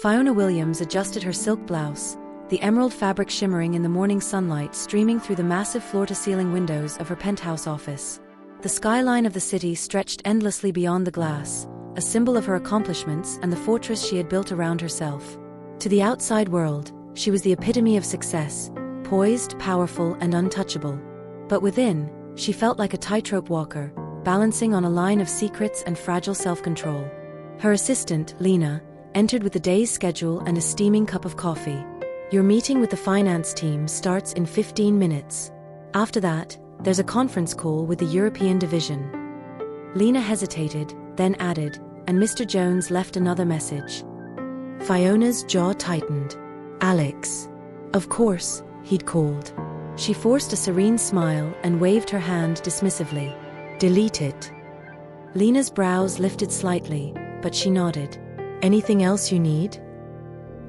Phiona Williams adjusted her silk blouse, the emerald fabric shimmering in the morning sunlight streaming through the massive floor-to-ceiling windows of her penthouse office. The skyline of the city stretched endlessly beyond the glass, a symbol of her accomplishments and the fortress she had built around herself. To the outside world, she was the epitome of success, poised, powerful, and untouchable. But within, she felt like a tightrope walker, balancing on a line of secrets and fragile self-control. Her assistant, Lena, entered with the day's schedule and a steaming cup of coffee. "Your meeting with the finance team starts in 15 minutes. After that, there's a conference call with the European division." Lena hesitated, then added, "And Mr. Jones left another message." Phiona's jaw tightened. "Alex." Of course, he'd called. She forced a serene smile and waved her hand dismissively. "Delete it." Lena's brows lifted slightly, but she nodded. "Anything else you need?"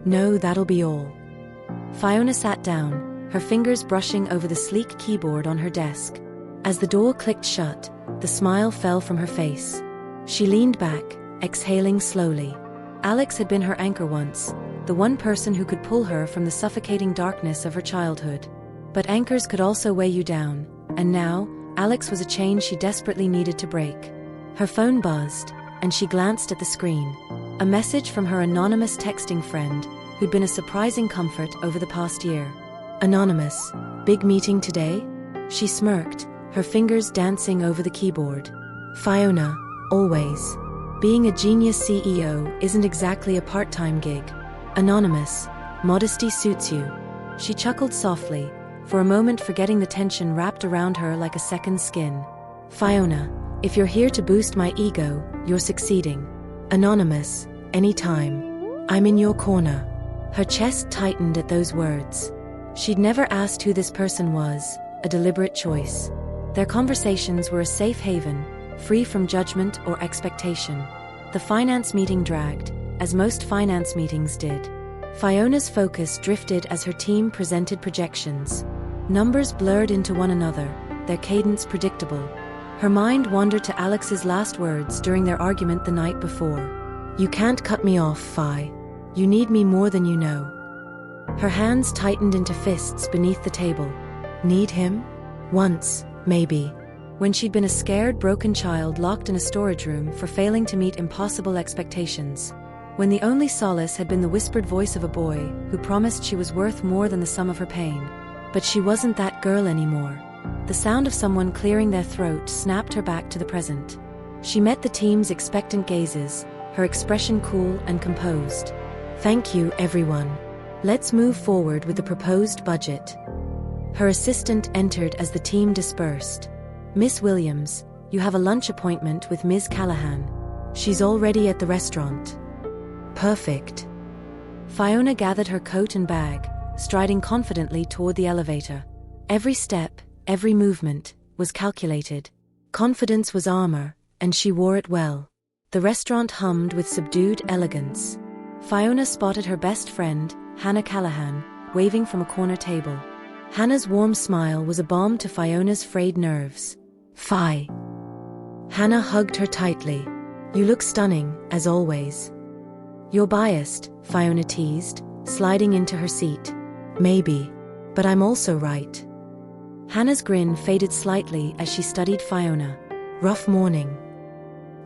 "No, that'll be all." Phiona sat down, her fingers brushing over the sleek keyboard on her desk. As the door clicked shut, the smile fell from her face. She leaned back, exhaling slowly. Alex had been her anchor once, the one person who could pull her from the suffocating darkness of her childhood. But anchors could also weigh you down, and now, Alex was a chain she desperately needed to break. Her phone buzzed, and she glanced at the screen. A message from her anonymous texting friend, who'd been a surprising comfort over the past year. "Anonymous, big meeting today?" She smirked, her fingers dancing over the keyboard. "Phiona, always. Being a genius CEO isn't exactly a part-time gig. Anonymous, modesty suits you." She chuckled softly, for a moment forgetting the tension wrapped around her like a second skin. "Phiona, if you're here to boost my ego, you're succeeding. Anonymous, anytime. I'm in your corner." Her chest tightened at those words. She'd never asked who this person was, a deliberate choice. Their conversations were a safe haven, free from judgment or expectation. The finance meeting dragged, as most finance meetings did. Phiona's focus drifted as her team presented projections. Numbers blurred into one another, their cadence predictable. Her mind wandered to Alex's last words during their argument the night before. "You can't cut me off, Phi. You need me more than you know." Her hands tightened into fists beneath the table. Need him? Once, maybe. When she'd been a scared, broken child locked in a storage room for failing to meet impossible expectations. When the only solace had been the whispered voice of a boy who promised she was worth more than the sum of her pain. But she wasn't that girl anymore. The sound of someone clearing their throat snapped her back to the present. She met the team's expectant gazes, her expression cool and composed. "Thank you, everyone. Let's move forward with the proposed budget." Her assistant entered as the team dispersed. "Miss Williams, you have a lunch appointment with Ms. Callahan. She's already at the restaurant." "Perfect." Phiona gathered her coat and bag, striding confidently toward the elevator. Every step, every movement, was calculated. Confidence was armor, and she wore it well. The restaurant hummed with subdued elegance. Phiona spotted her best friend, Hannah Callahan, waving from a corner table. Hannah's warm smile was a balm to Phiona's frayed nerves. "Phi." Hannah hugged her tightly. "You look stunning, as always." "You're biased," Phiona teased, sliding into her seat. "Maybe. But I'm also right." Hannah's grin faded slightly as she studied Phiona. "Rough morning."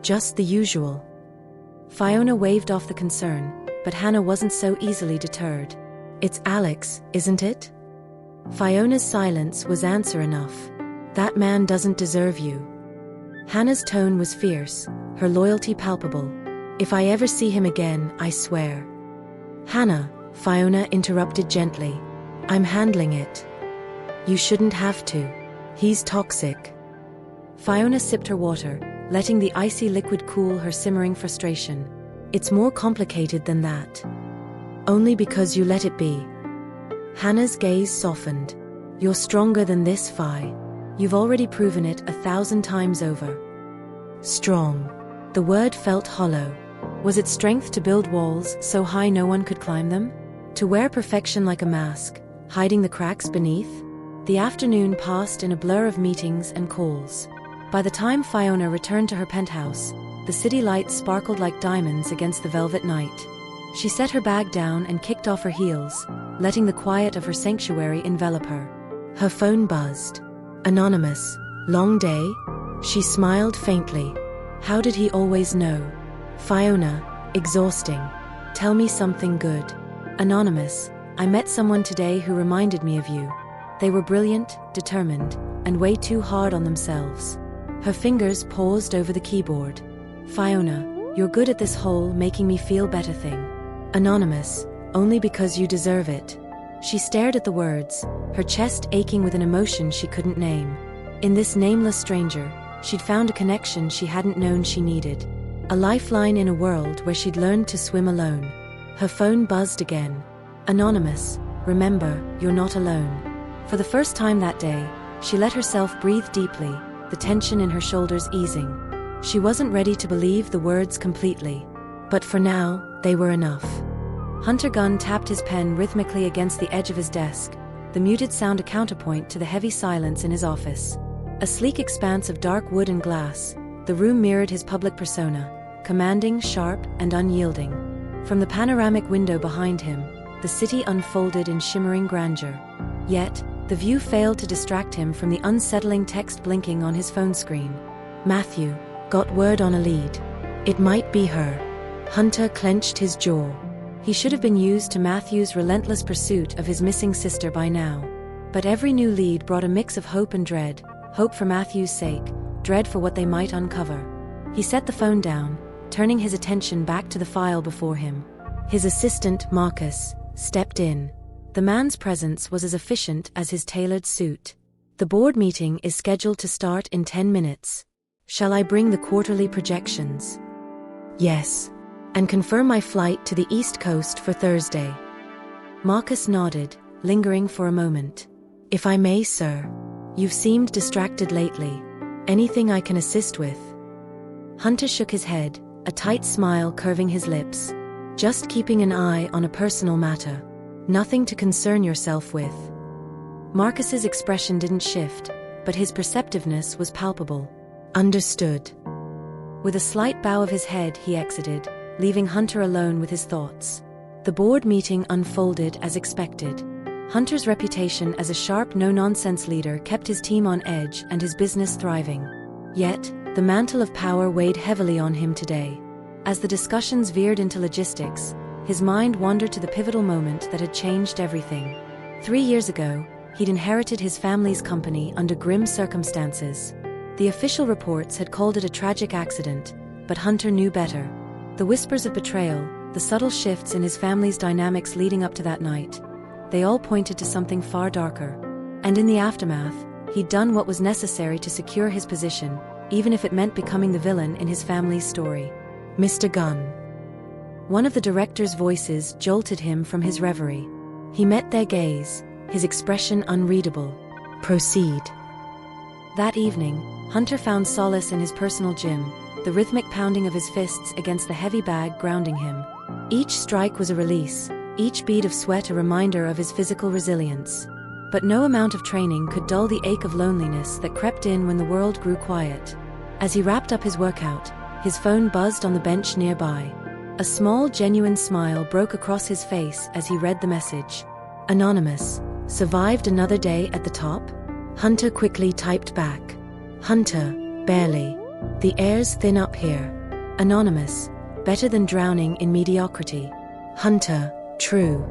"Just the usual." Phiona waved off the concern, but Hannah wasn't so easily deterred. "It's Alex, isn't it?" Phiona's silence was answer enough. "That man doesn't deserve you." Hannah's tone was fierce, her loyalty palpable. "If I ever see him again, I swear." "Hannah," Phiona interrupted gently. "I'm handling it." "You shouldn't have to. He's toxic." Phiona sipped her water, letting the icy liquid cool her simmering frustration. "It's more complicated than that." "Only because you let it be." Hannah's gaze softened. "You're stronger than this, Phi. You've already proven it 1,000 times over." Strong. The word felt hollow. Was it strength to build walls so high no one could climb them? To wear perfection like a mask, hiding the cracks beneath? The afternoon passed in a blur of meetings and calls. By the time Phiona returned to her penthouse, the city lights sparkled like diamonds against the velvet night. She set her bag down and kicked off her heels, letting the quiet of her sanctuary envelop her. Her phone buzzed. Anonymous. Long day? She smiled faintly. How did he always know? Phiona. Exhausting. Tell me something good. Anonymous. I met someone today who reminded me of you. They were brilliant, determined, and way too hard on themselves. Her fingers paused over the keyboard. Phiona, you're good at this whole making me feel better thing. Anonymous. Only because you deserve it. She stared at the words, her chest aching with an emotion she couldn't name. In this nameless stranger, she'd found a connection she hadn't known she needed. A lifeline in a world where she'd learned to swim alone. Her phone buzzed again. Anonymous, remember, you're not alone. For the first time that day, she let herself breathe deeply, the tension in her shoulders easing. She wasn't ready to believe the words completely. But for now, they were enough. Hunter Gunn tapped his pen rhythmically against the edge of his desk, the muted sound a counterpoint to the heavy silence in his office. A sleek expanse of dark wood and glass, the room mirrored his public persona, commanding, sharp, and unyielding. From the panoramic window behind him, the city unfolded in shimmering grandeur. Yet, the view failed to distract him from the unsettling text blinking on his phone screen. Matthew, got word on a lead. It might be her. Hunter clenched his jaw. He should have been used to Matthew's relentless pursuit of his missing sister by now. But every new lead brought a mix of hope and dread, hope for Matthew's sake, dread for what they might uncover. He set the phone down, turning his attention back to the file before him. His assistant, Marcus, stepped in. The man's presence was as efficient as his tailored suit. The board meeting is scheduled to start in 10 minutes. Shall I bring the quarterly projections? Yes. And confirm my flight to the East Coast for Thursday. Marcus nodded, lingering for a moment. If I may, sir. You've seemed distracted lately. Anything I can assist with? Hunter shook his head, a tight smile curving his lips. Just keeping an eye on a personal matter. Nothing to concern yourself with. Marcus's expression didn't shift, but his perceptiveness was palpable. Understood. With a slight bow of his head, he exited, leaving Hunter alone with his thoughts. The board meeting unfolded as expected. Hunter's reputation as a sharp, no-nonsense leader kept his team on edge and his business thriving. Yet, the mantle of power weighed heavily on him today. As the discussions veered into logistics, his mind wandered to the pivotal moment that had changed everything. 3 years ago, he'd inherited his family's company under grim circumstances. The official reports had called it a tragic accident, but Hunter knew better. The whispers of betrayal, the subtle shifts in his family's dynamics leading up to that night, they all pointed to something far darker. And in the aftermath, he'd done what was necessary to secure his position, even if it meant becoming the villain in his family's story. Mr. Gunn. One of the director's voices jolted him from his reverie. He met their gaze, his expression unreadable. Proceed. That evening, Hunter found solace in his personal gym, the rhythmic pounding of his fists against the heavy bag grounding him. Each strike was a release, each bead of sweat a reminder of his physical resilience. But no amount of training could dull the ache of loneliness that crept in when the world grew quiet. As he wrapped up his workout, his phone buzzed on the bench nearby. A small, genuine smile broke across his face as he read the message. Anonymous, survived another day at the top? Hunter quickly typed back. Hunter, barely. The air's thin up here. Anonymous, better than drowning in mediocrity. Hunter, true.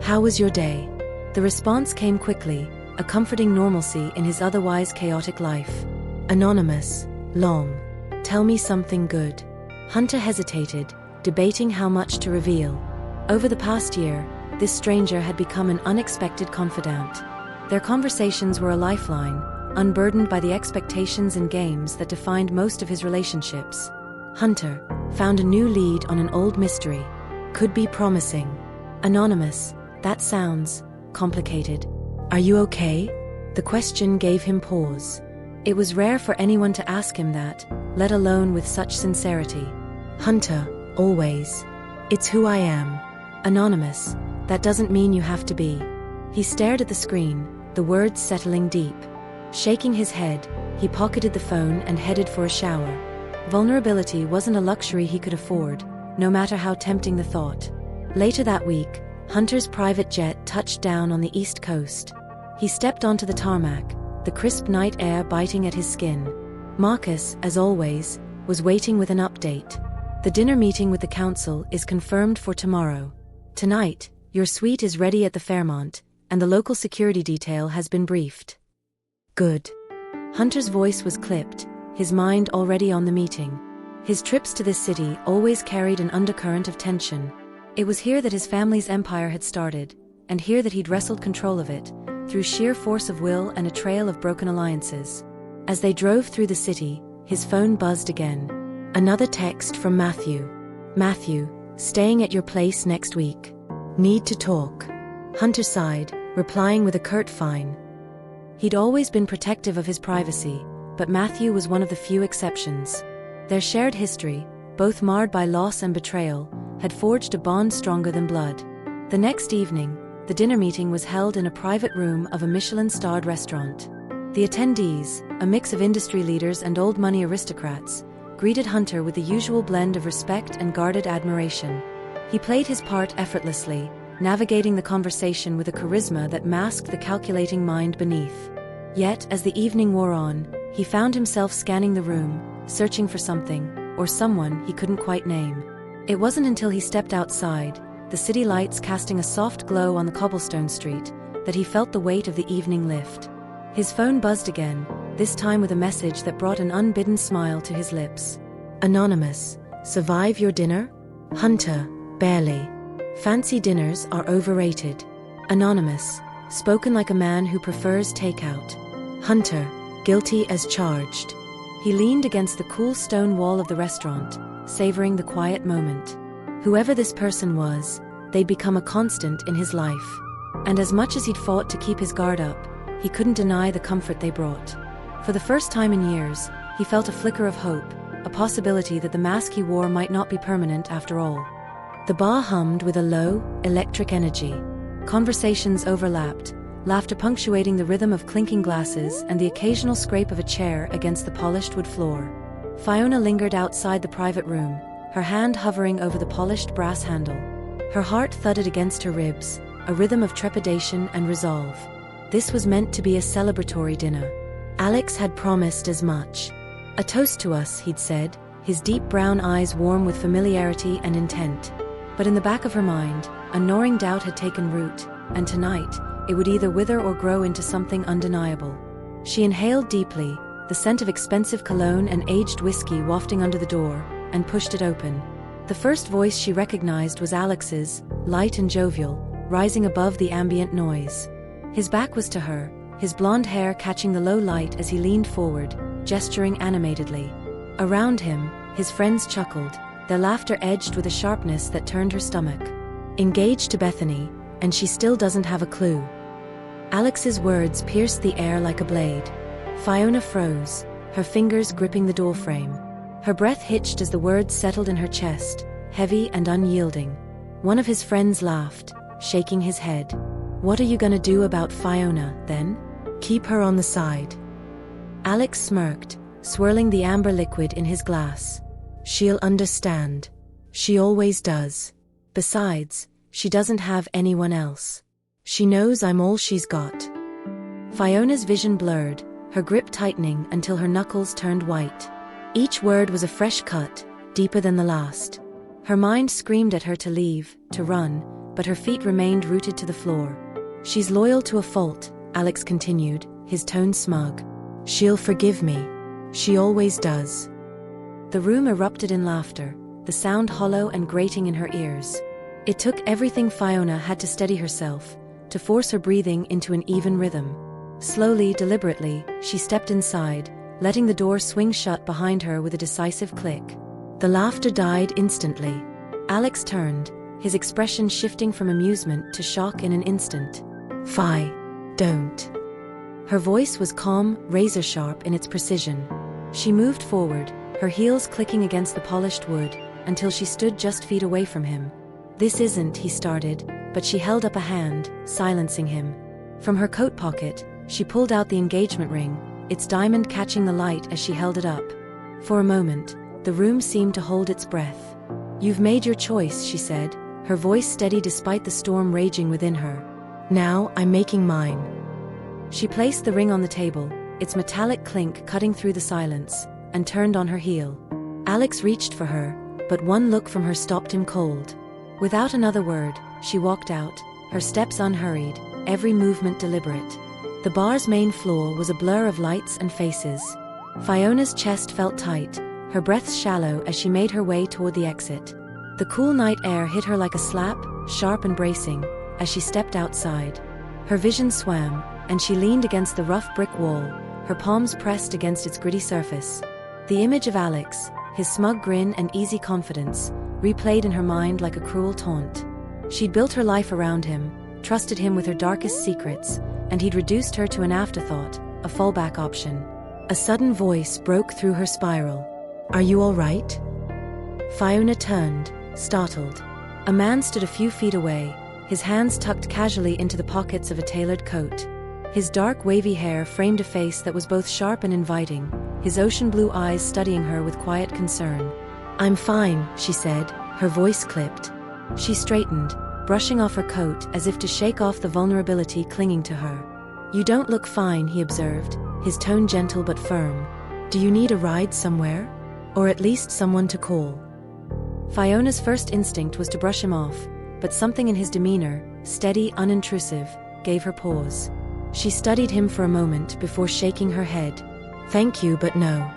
How was your day? The response came quickly, a comforting normalcy in his otherwise chaotic life. Anonymous, long. Tell me something good. Hunter hesitated, debating how much to reveal. Over the past year, this stranger had become an unexpected confidant. Their conversations were a lifeline, unburdened by the expectations and games that defined most of his relationships. Hunter found a new lead on an old mystery. Could be promising. Anonymous, that sounds complicated. Are you okay? The question gave him pause. It was rare for anyone to ask him that, let alone with such sincerity. Hunter, always. It's who I am. Anonymous, that doesn't mean you have to be. He stared at the screen, the words settling deep. Shaking his head, he pocketed the phone and headed for a shower. Vulnerability wasn't a luxury he could afford, no matter how tempting the thought. Later that week, Hunter's private jet touched down on the East Coast. He stepped onto the tarmac, the crisp night air biting at his skin. Marcus, as always, was waiting with an update. The dinner meeting with the council is confirmed for tomorrow. Tonight, your suite is ready at the Fairmont, and the local security detail has been briefed. Good. Hunter's voice was clipped, his mind already on the meeting. His trips to this city always carried an undercurrent of tension. It was here that his family's empire had started, and here that he'd wrestled control of it, through sheer force of will and a trail of broken alliances. As they drove through the city, his phone buzzed again. Another text from Matthew. Matthew, staying at your place next week. Need to talk. Hunter sighed, replying with a curt fine. He'd always been protective of his privacy, but Matthew was one of the few exceptions. Their shared history, both marred by loss and betrayal, had forged a bond stronger than blood. The next evening, the dinner meeting was held in a private room of a Michelin-starred restaurant. The attendees, a mix of industry leaders and old-money aristocrats, greeted Hunter with the usual blend of respect and guarded admiration. He played his part effortlessly, navigating the conversation with a charisma that masked the calculating mind beneath. Yet, as the evening wore on, he found himself scanning the room, searching for something, or someone he couldn't quite name. It wasn't until he stepped outside, the city lights casting a soft glow on the cobblestone street, that he felt the weight of the evening lift. His phone buzzed again, this time with a message that brought an unbidden smile to his lips. Anonymous, survive your dinner? Hunter, barely. Fancy dinners are overrated. Anonymous, spoken like a man who prefers takeout. Hunter, guilty as charged. He leaned against the cool stone wall of the restaurant, savoring the quiet moment. Whoever this person was, they'd become a constant in his life. And as much as he'd fought to keep his guard up, he couldn't deny the comfort they brought. For the first time in years, he felt a flicker of hope, a possibility that the mask he wore might not be permanent after all. The bar hummed with a low, electric energy. Conversations overlapped, laughter punctuating the rhythm of clinking glasses and the occasional scrape of a chair against the polished wood floor. Phiona lingered outside the private room, her hand hovering over the polished brass handle. Her heart thudded against her ribs, a rhythm of trepidation and resolve. This was meant to be a celebratory dinner. Alex had promised as much. A toast to us, he'd said, his deep brown eyes warm with familiarity and intent. But in the back of her mind, a gnawing doubt had taken root, and tonight, it would either wither or grow into something undeniable. She inhaled deeply, the scent of expensive cologne and aged whiskey wafting under the door, and pushed it open. The first voice she recognized was Alex's, light and jovial, rising above the ambient noise. His back was to her, his blonde hair catching the low light as he leaned forward, gesturing animatedly. Around him, his friends chuckled, their laughter edged with a sharpness that turned her stomach. Engaged to Bethany, and she still doesn't have a clue. Alex's words pierced the air like a blade. Phiona froze, her fingers gripping the doorframe. Her breath hitched as the words settled in her chest, heavy and unyielding. One of his friends laughed, shaking his head. What are you gonna do about Phiona, then? Keep her on the side. Alex smirked, swirling the amber liquid in his glass. She'll understand. She always does. Besides, she doesn't have anyone else. She knows I'm all she's got. Phiona's vision blurred, her grip tightening until her knuckles turned white. Each word was a fresh cut, deeper than the last. Her mind screamed at her to leave, to run, but her feet remained rooted to the floor. She's loyal to a fault, Alex continued, his tone smug. She'll forgive me. She always does. The room erupted in laughter, the sound hollow and grating in her ears. It took everything Phiona had to steady herself, to force her breathing into an even rhythm. Slowly, deliberately, she stepped inside, letting the door swing shut behind her with a decisive click. The laughter died instantly. Alex turned, his expression shifting from amusement to shock in an instant. Phi, don't. Her voice was calm, razor-sharp in its precision. She moved forward, her heels clicking against the polished wood, until she stood just feet away from him. This isn't, he started, but she held up a hand, silencing him. From her coat pocket, she pulled out the engagement ring, its diamond catching the light as she held it up. For a moment, the room seemed to hold its breath. You've made your choice, she said, her voice steady despite the storm raging within her. "Now, I'm making mine." She placed the ring on the table, its metallic clink cutting through the silence, and turned on her heel. Alex reached for her, but one look from her stopped him cold. Without another word, she walked out, her steps unhurried, every movement deliberate. The bar's main floor was a blur of lights and faces. Phiona's chest felt tight, her breath shallow as she made her way toward the exit. The cool night air hit her like a slap, sharp and bracing, as she stepped outside. Her vision swam, and she leaned against the rough brick wall, her palms pressed against its gritty surface. The image of Alex, his smug grin and easy confidence, replayed in her mind like a cruel taunt. She'd built her life around him, trusted him with her darkest secrets, and he'd reduced her to an afterthought, a fallback option. A sudden voice broke through her spiral. "Are you all right?" Phiona turned, startled. A man stood a few feet away, his hands tucked casually into the pockets of a tailored coat. His dark wavy hair framed a face that was both sharp and inviting, his ocean blue eyes studying her with quiet concern. "I'm fine," she said, her voice clipped. She straightened, brushing off her coat as if to shake off the vulnerability clinging to her. "You don't look fine," he observed, his tone gentle but firm. "Do you need a ride somewhere? Or at least someone to call?" Phiona's first instinct was to brush him off, but something in his demeanor, steady, unintrusive, gave her pause. She studied him for a moment before shaking her head. "Thank you, but no."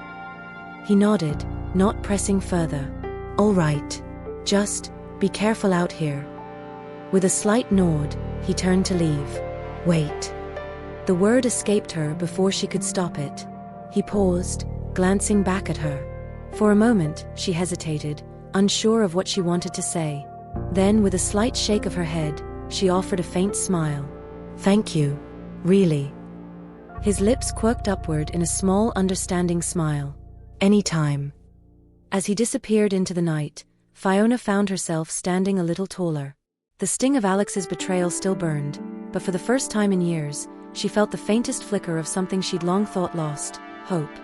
He nodded, not pressing further. "All right. Just, be careful out here." With a slight nod, he turned to leave. "Wait." The word escaped her before she could stop it. He paused, glancing back at her. For a moment, she hesitated, unsure of what she wanted to say. Then, with a slight shake of her head, she offered a faint smile. "Thank you. Really." His lips quirked upward in a small, understanding smile. "Anytime." As he disappeared into the night, Phiona found herself standing a little taller. The sting of Alex's betrayal still burned, but for the first time in years, she felt the faintest flicker of something she'd long thought lost: hope.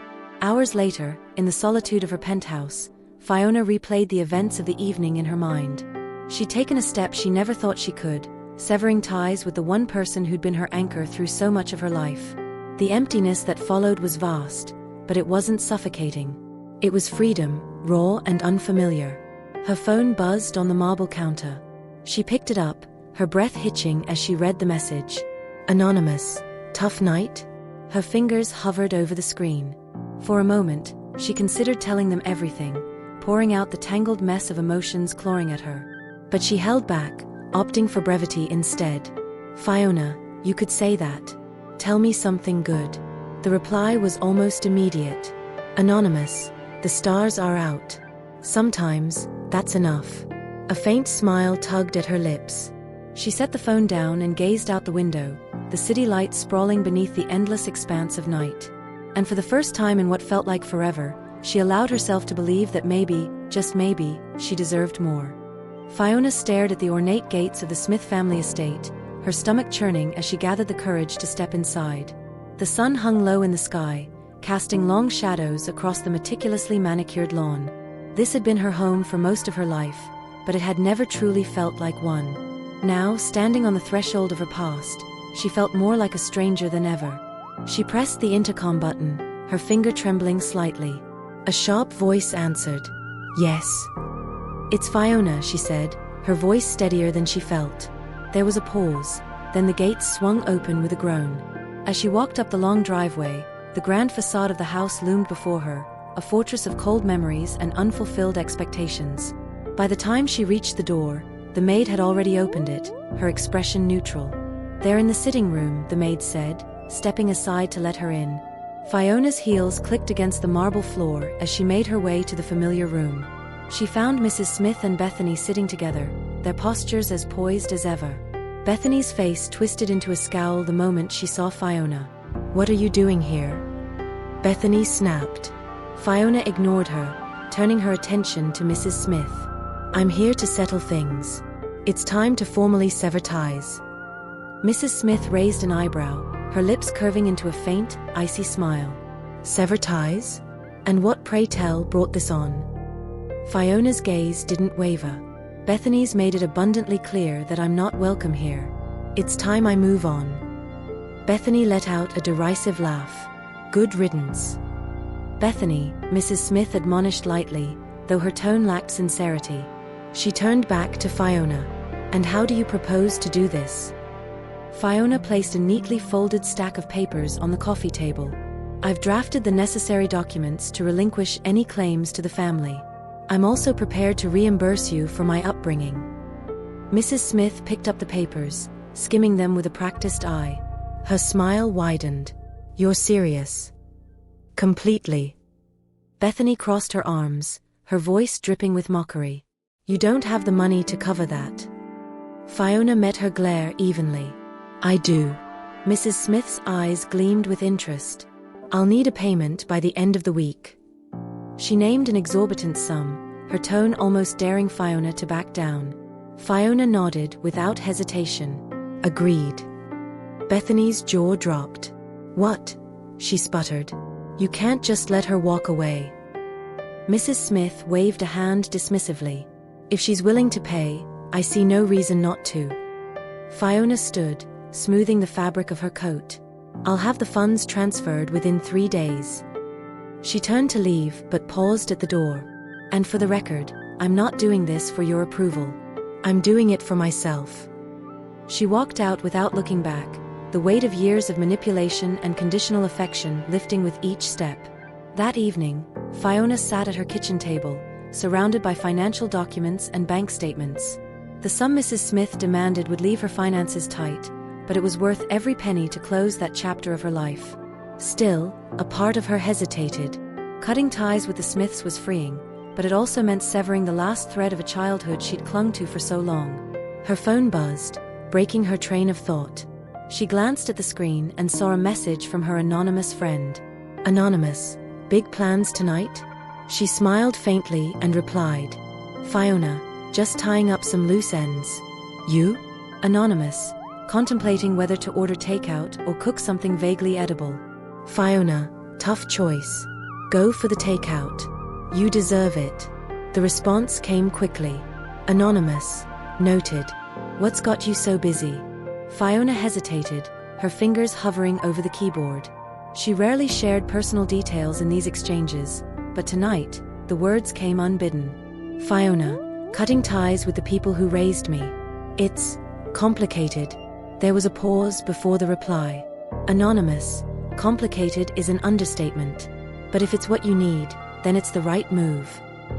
Hours later, in the solitude of her penthouse, Phiona replayed the events of the evening in her mind. She'd taken a step she never thought she could, severing ties with the one person who'd been her anchor through so much of her life. The emptiness that followed was vast, but it wasn't suffocating. It was freedom, raw and unfamiliar. Her phone buzzed on the marble counter. She picked it up, her breath hitching as she read the message. "Anonymous, tough night?" Her fingers hovered over the screen. For a moment, she considered telling them everything, pouring out the tangled mess of emotions clawing at her. But she held back, opting for brevity instead. "Phiona, you could say that. Tell me something good." The reply was almost immediate. "Anonymous, the stars are out. Sometimes, that's enough." A faint smile tugged at her lips. She set the phone down and gazed out the window, the city lights sprawling beneath the endless expanse of night. And for the first time in what felt like forever, she allowed herself to believe that maybe, just maybe, she deserved more. Phiona stared at the ornate gates of the Smith family estate, her stomach churning as she gathered the courage to step inside. The sun hung low in the sky, casting long shadows across the meticulously manicured lawn. This had been her home for most of her life, but it had never truly felt like one. Now, standing on the threshold of her past, she felt more like a stranger than ever. She pressed the intercom button, her finger trembling slightly. A sharp voice answered. "Yes." "It's Phiona," she said, her voice steadier than she felt. There was a pause, then the gates swung open with a groan. As she walked up the long driveway, the grand facade of the house loomed before her, a fortress of cold memories and unfulfilled expectations. By the time she reached the door, the maid had already opened it, her expression neutral. "They're in the sitting room," the maid said, stepping aside to let her in. Phiona's heels clicked against the marble floor as she made her way to the familiar room. She found Mrs. Smith and Bethany sitting together, their postures as poised as ever. Bethany's face twisted into a scowl the moment she saw Phiona. "What are you doing here?" Bethany snapped. Phiona ignored her, turning her attention to Mrs. Smith. "I'm here to settle things. It's time to formally sever ties." Mrs. Smith raised an eyebrow, her lips curving into a faint, icy smile. "Sever ties? And what, pray tell, brought this on?" Phiona's gaze didn't waver. Bethany's made it abundantly clear that I'm not welcome here. It's time I move on. Bethany let out a derisive laugh. Good riddance. Bethany, Mrs. Smith admonished lightly, though her tone lacked sincerity. She turned back to Phiona. And how do you propose to do this? Phiona placed a neatly folded stack of papers on the coffee table. I've drafted the necessary documents to relinquish any claims to the family. I'm also prepared to reimburse you for my upbringing. Mrs. Smith picked up the papers, skimming them with a practiced eye. Her smile widened. You're serious? Completely. Bethany crossed her arms, her voice dripping with mockery. You don't have the money to cover that. Phiona met her glare evenly. I do. Mrs. Smith's eyes gleamed with interest. I'll need a payment by the end of the week. She named an exorbitant sum, her tone almost daring Phiona to back down. Phiona nodded without hesitation. Agreed. Bethany's jaw dropped. What? She sputtered. You can't just let her walk away. Mrs. Smith waved a hand dismissively. If she's willing to pay, I see no reason not to. Phiona stood, smoothing the fabric of her coat. I'll have the funds transferred within 3 days. She turned to leave but paused at the door. And for the record, I'm not doing this for your approval. I'm doing it for myself. She walked out without looking back, the weight of years of manipulation and conditional affection lifting with each step. That evening, Phiona sat at her kitchen table, surrounded by financial documents and bank statements. The sum Mrs. Smith demanded would leave her finances tight, but it was worth every penny to close that chapter of her life. Still, a part of her hesitated. Cutting ties with the Smiths was freeing, but it also meant severing the last thread of a childhood she'd clung to for so long. Her phone buzzed, breaking her train of thought. She glanced at the screen and saw a message from her anonymous friend. Anonymous, big plans tonight? She smiled faintly and replied. Phiona, just tying up some loose ends. You? Anonymous, contemplating whether to order takeout or cook something vaguely edible. Phiona, tough choice. Go for the takeout. You deserve it. The response came quickly. Anonymous, noted. What's got you so busy? Phiona hesitated, her fingers hovering over the keyboard. She rarely shared personal details in these exchanges, but tonight, the words came unbidden. Phiona, cutting ties with the people who raised me. It's complicated. There was a pause before the reply. Anonymous, complicated is an understatement. But if it's what you need, then it's the right move.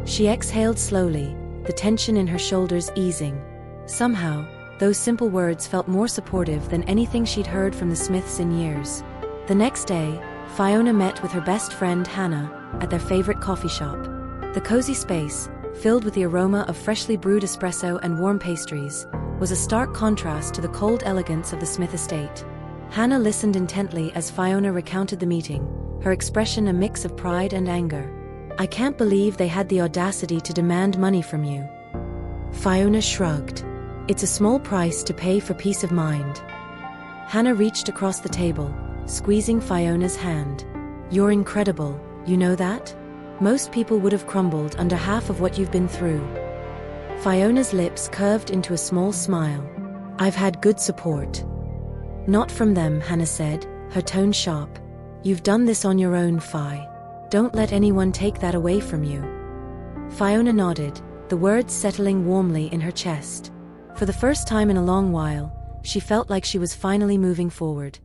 She exhaled slowly, the tension in her shoulders easing. Somehow, those simple words felt more supportive than anything she'd heard from the Smiths in years. The next day, Phiona met with her best friend Hannah at their favorite coffee shop. The cozy space, filled with the aroma of freshly brewed espresso and warm pastries, was a stark contrast to the cold elegance of the Smith estate. Hannah listened intently as Phiona recounted the meeting, her expression a mix of pride and anger. I can't believe they had the audacity to demand money from you. Phiona shrugged. It's a small price to pay for peace of mind. Hannah reached across the table, squeezing Phiona's hand. You're incredible, you know that? Most people would have crumbled under half of what you've been through. Phiona's lips curved into a small smile. I've had good support. Not from them, Hannah said, her tone sharp. You've done this on your own, Phi. Don't let anyone take that away from you. Phiona nodded, the words settling warmly in her chest. For the first time in a long while, she felt like she was finally moving forward.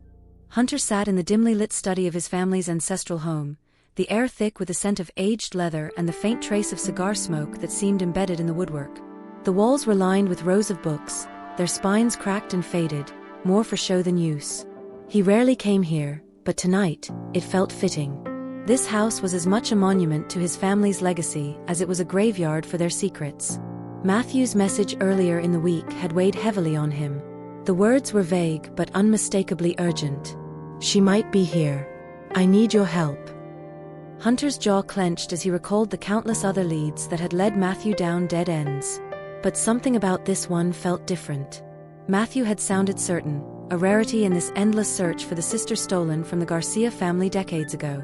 Hunter sat in the dimly lit study of his family's ancestral home, the air thick with the scent of aged leather and the faint trace of cigar smoke that seemed embedded in the woodwork. The walls were lined with rows of books, their spines cracked and faded, more for show than use. He rarely came here, but tonight, it felt fitting. This house was as much a monument to his family's legacy as it was a graveyard for their secrets. Matthew's message earlier in the week had weighed heavily on him. The words were vague but unmistakably urgent. She might be here. I need your help. Hunter's jaw clenched as he recalled the countless other leads that had led Matthew down dead ends. But something about this one felt different. Matthew had sounded certain, a rarity in this endless search for the sister stolen from the Garcia family decades ago.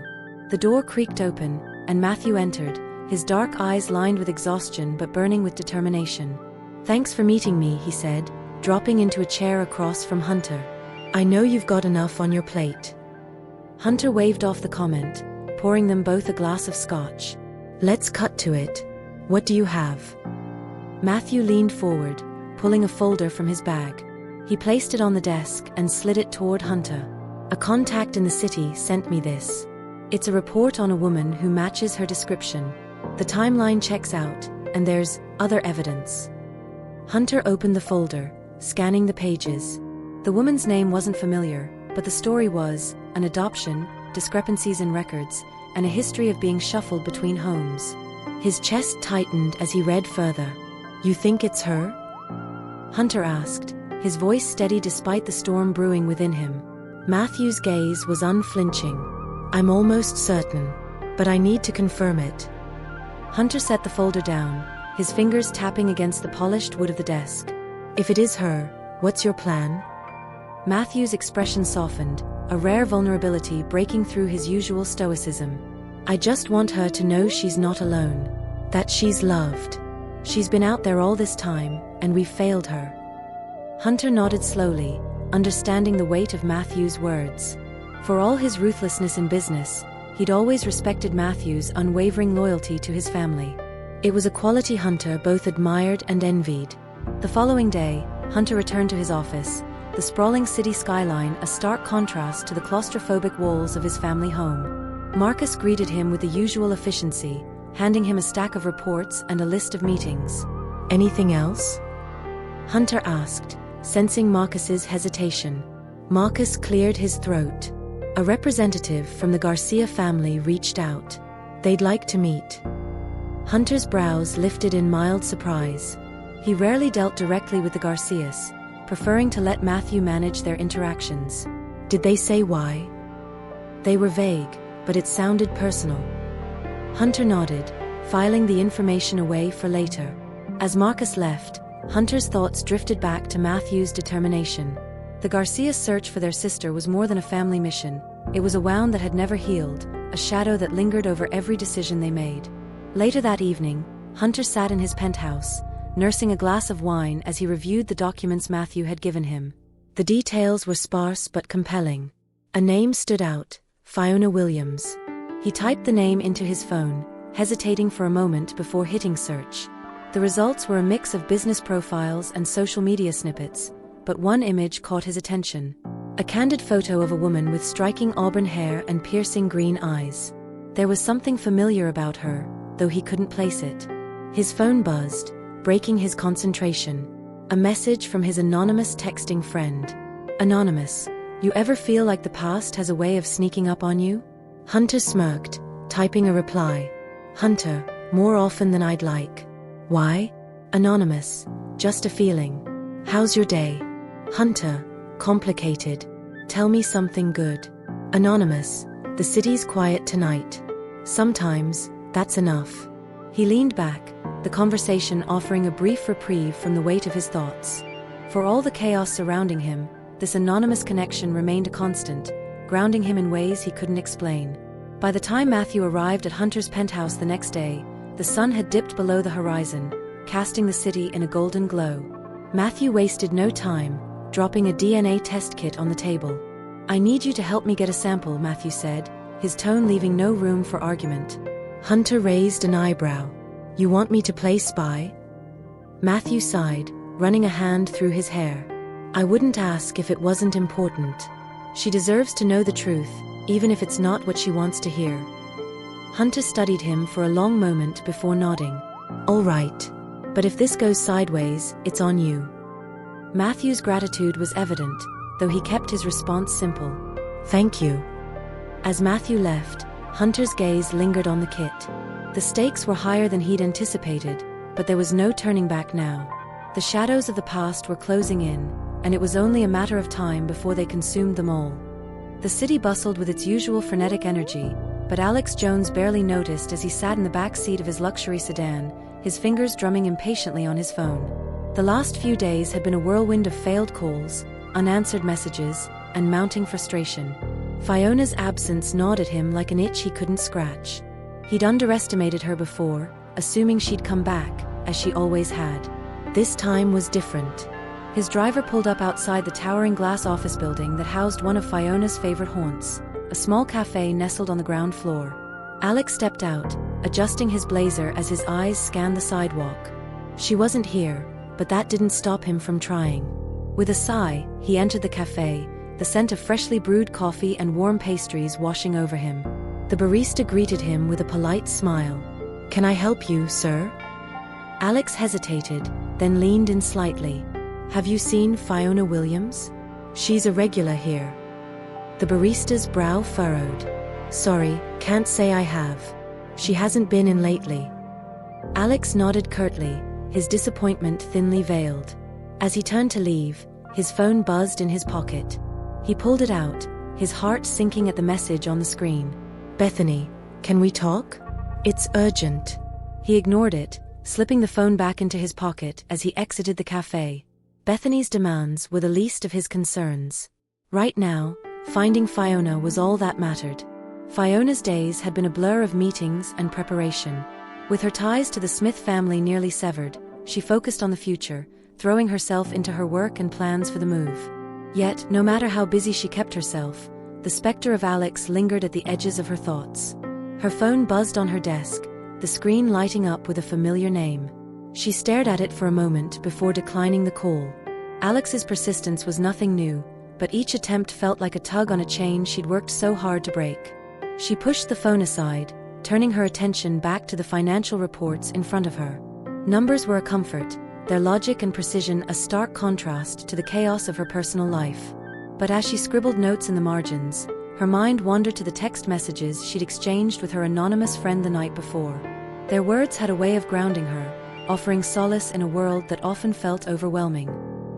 The door creaked open, and Matthew entered, his dark eyes lined with exhaustion but burning with determination. "Thanks for meeting me," he said, dropping into a chair across from Hunter. "I know you've got enough on your plate." Hunter waved off the comment, pouring them both a glass of scotch. "Let's cut to it. What do you have?" Matthew leaned forward, pulling a folder from his bag. He placed it on the desk and slid it toward Hunter. "A contact in the city sent me this. It's a report on a woman who matches her description. The timeline checks out, and there's other evidence." Hunter opened the folder, scanning the pages. The woman's name wasn't familiar, but the story was: an adoption, discrepancies in records, and a history of being shuffled between homes. His chest tightened as he read further. "You think it's her?" Hunter asked, his voice steady despite the storm brewing within him. Matthew's gaze was unflinching. "I'm almost certain, but I need to confirm it." Hunter set the folder down, his fingers tapping against the polished wood of the desk. "If it is her, what's your plan?" Matthew's expression softened, a rare vulnerability breaking through his usual stoicism. "I just want her to know she's not alone. That she's loved. She's been out there all this time, and we've failed her." Hunter nodded slowly, understanding the weight of Matthew's words. For all his ruthlessness in business, he'd always respected Matthew's unwavering loyalty to his family. It was a quality Hunter both admired and envied. The following day, Hunter returned to his office, the sprawling city skyline a stark contrast to the claustrophobic walls of his family home. Marcus greeted him with the usual efficiency, handing him a stack of reports and a list of meetings. "Anything else?" Hunter asked, sensing Marcus's hesitation. Marcus cleared his throat. "A representative from the Garcia family reached out. They'd like to meet." Hunter's brows lifted in mild surprise. He rarely dealt directly with the Garcias, preferring to let Matthew manage their interactions. "Did they say why?" "They were vague, but it sounded personal." Hunter nodded, filing the information away for later. As Marcus left, Hunter's thoughts drifted back to Matthew's determination. The Garcia's search for their sister was more than a family mission. It was a wound that had never healed, a shadow that lingered over every decision they made. Later that evening, Hunter sat in his penthouse, nursing a glass of wine as he reviewed the documents Matthew had given him. The details were sparse but compelling. A name stood out: Phiona Williams. He typed the name into his phone, hesitating for a moment before hitting search. The results were a mix of business profiles and social media snippets, but one image caught his attention. A candid photo of a woman with striking auburn hair and piercing green eyes. There was something familiar about her, though he couldn't place it. His phone buzzed, breaking his concentration. A message from his anonymous texting friend. "Anonymous, you ever feel like the past has a way of sneaking up on you?" Hunter smirked, typing a reply. "Hunter, more often than I'd like." "Why?" "Anonymous, just a feeling." "How's your day?" "Hunter, complicated." "Tell me something good." "Anonymous, the city's quiet tonight." "Sometimes, that's enough." He leaned back, the conversation offering a brief reprieve from the weight of his thoughts. For all the chaos surrounding him, this anonymous connection remained a constant, grounding him in ways he couldn't explain. By the time Matthew arrived at Hunter's penthouse the next day, the sun had dipped below the horizon, casting the city in a golden glow. Matthew wasted no time, dropping a DNA test kit on the table. "I need you to help me get a sample," Matthew said, his tone leaving no room for argument. Hunter raised an eyebrow. "You want me to play spy?" Matthew sighed, running a hand through his hair. "I wouldn't ask if it wasn't important. She deserves to know the truth, even if it's not what she wants to hear." Hunter studied him for a long moment before nodding. "All right. But if this goes sideways, it's on you." Matthew's gratitude was evident, though he kept his response simple. "Thank you." As Matthew left, Hunter's gaze lingered on the kit. The stakes were higher than he'd anticipated, but there was no turning back now. The shadows of the past were closing in, and it was only a matter of time before they consumed them all. The city bustled with its usual frenetic energy, but Alex Jones barely noticed as he sat in the back seat of his luxury sedan, his fingers drumming impatiently on his phone. The last few days had been a whirlwind of failed calls, unanswered messages, and mounting frustration. Phiona's absence gnawed at him like an itch he couldn't scratch. He'd underestimated her before, assuming she'd come back, as she always had. This time was different. His driver pulled up outside the towering glass office building that housed one of Phiona's favorite haunts, a small cafe nestled on the ground floor. Alex stepped out, adjusting his blazer as his eyes scanned the sidewalk. She wasn't here, but that didn't stop him from trying. With a sigh, he entered the cafe, the scent of freshly brewed coffee and warm pastries washing over him. The barista greeted him with a polite smile. "Can I help you, sir?" Alex hesitated, then leaned in slightly. "Have you seen Phiona Williams? She's a regular here." The barista's brow furrowed. "Sorry, can't say I have. She hasn't been in lately." Alex nodded curtly, his disappointment thinly veiled. As he turned to leave, his phone buzzed in his pocket. He pulled it out, his heart sinking at the message on the screen. "Bethany, can we talk? It's urgent." He ignored it, slipping the phone back into his pocket as he exited the cafe. Bethany's demands were the least of his concerns. Right now, finding Phiona was all that mattered. Phiona's days had been a blur of meetings and preparation. With her ties to the Smith family nearly severed, she focused on the future, throwing herself into her work and plans for the move. Yet, no matter how busy she kept herself, the specter of Alex lingered at the edges of her thoughts. Her phone buzzed on her desk, the screen lighting up with a familiar name. She stared at it for a moment before declining the call. Alex's persistence was nothing new, but each attempt felt like a tug on a chain she'd worked so hard to break. She pushed the phone aside, turning her attention back to the financial reports in front of her. Numbers were a comfort, their logic and precision a stark contrast to the chaos of her personal life. But as she scribbled notes in the margins, her mind wandered to the text messages she'd exchanged with her anonymous friend the night before. Their words had a way of grounding her, offering solace in a world that often felt overwhelming.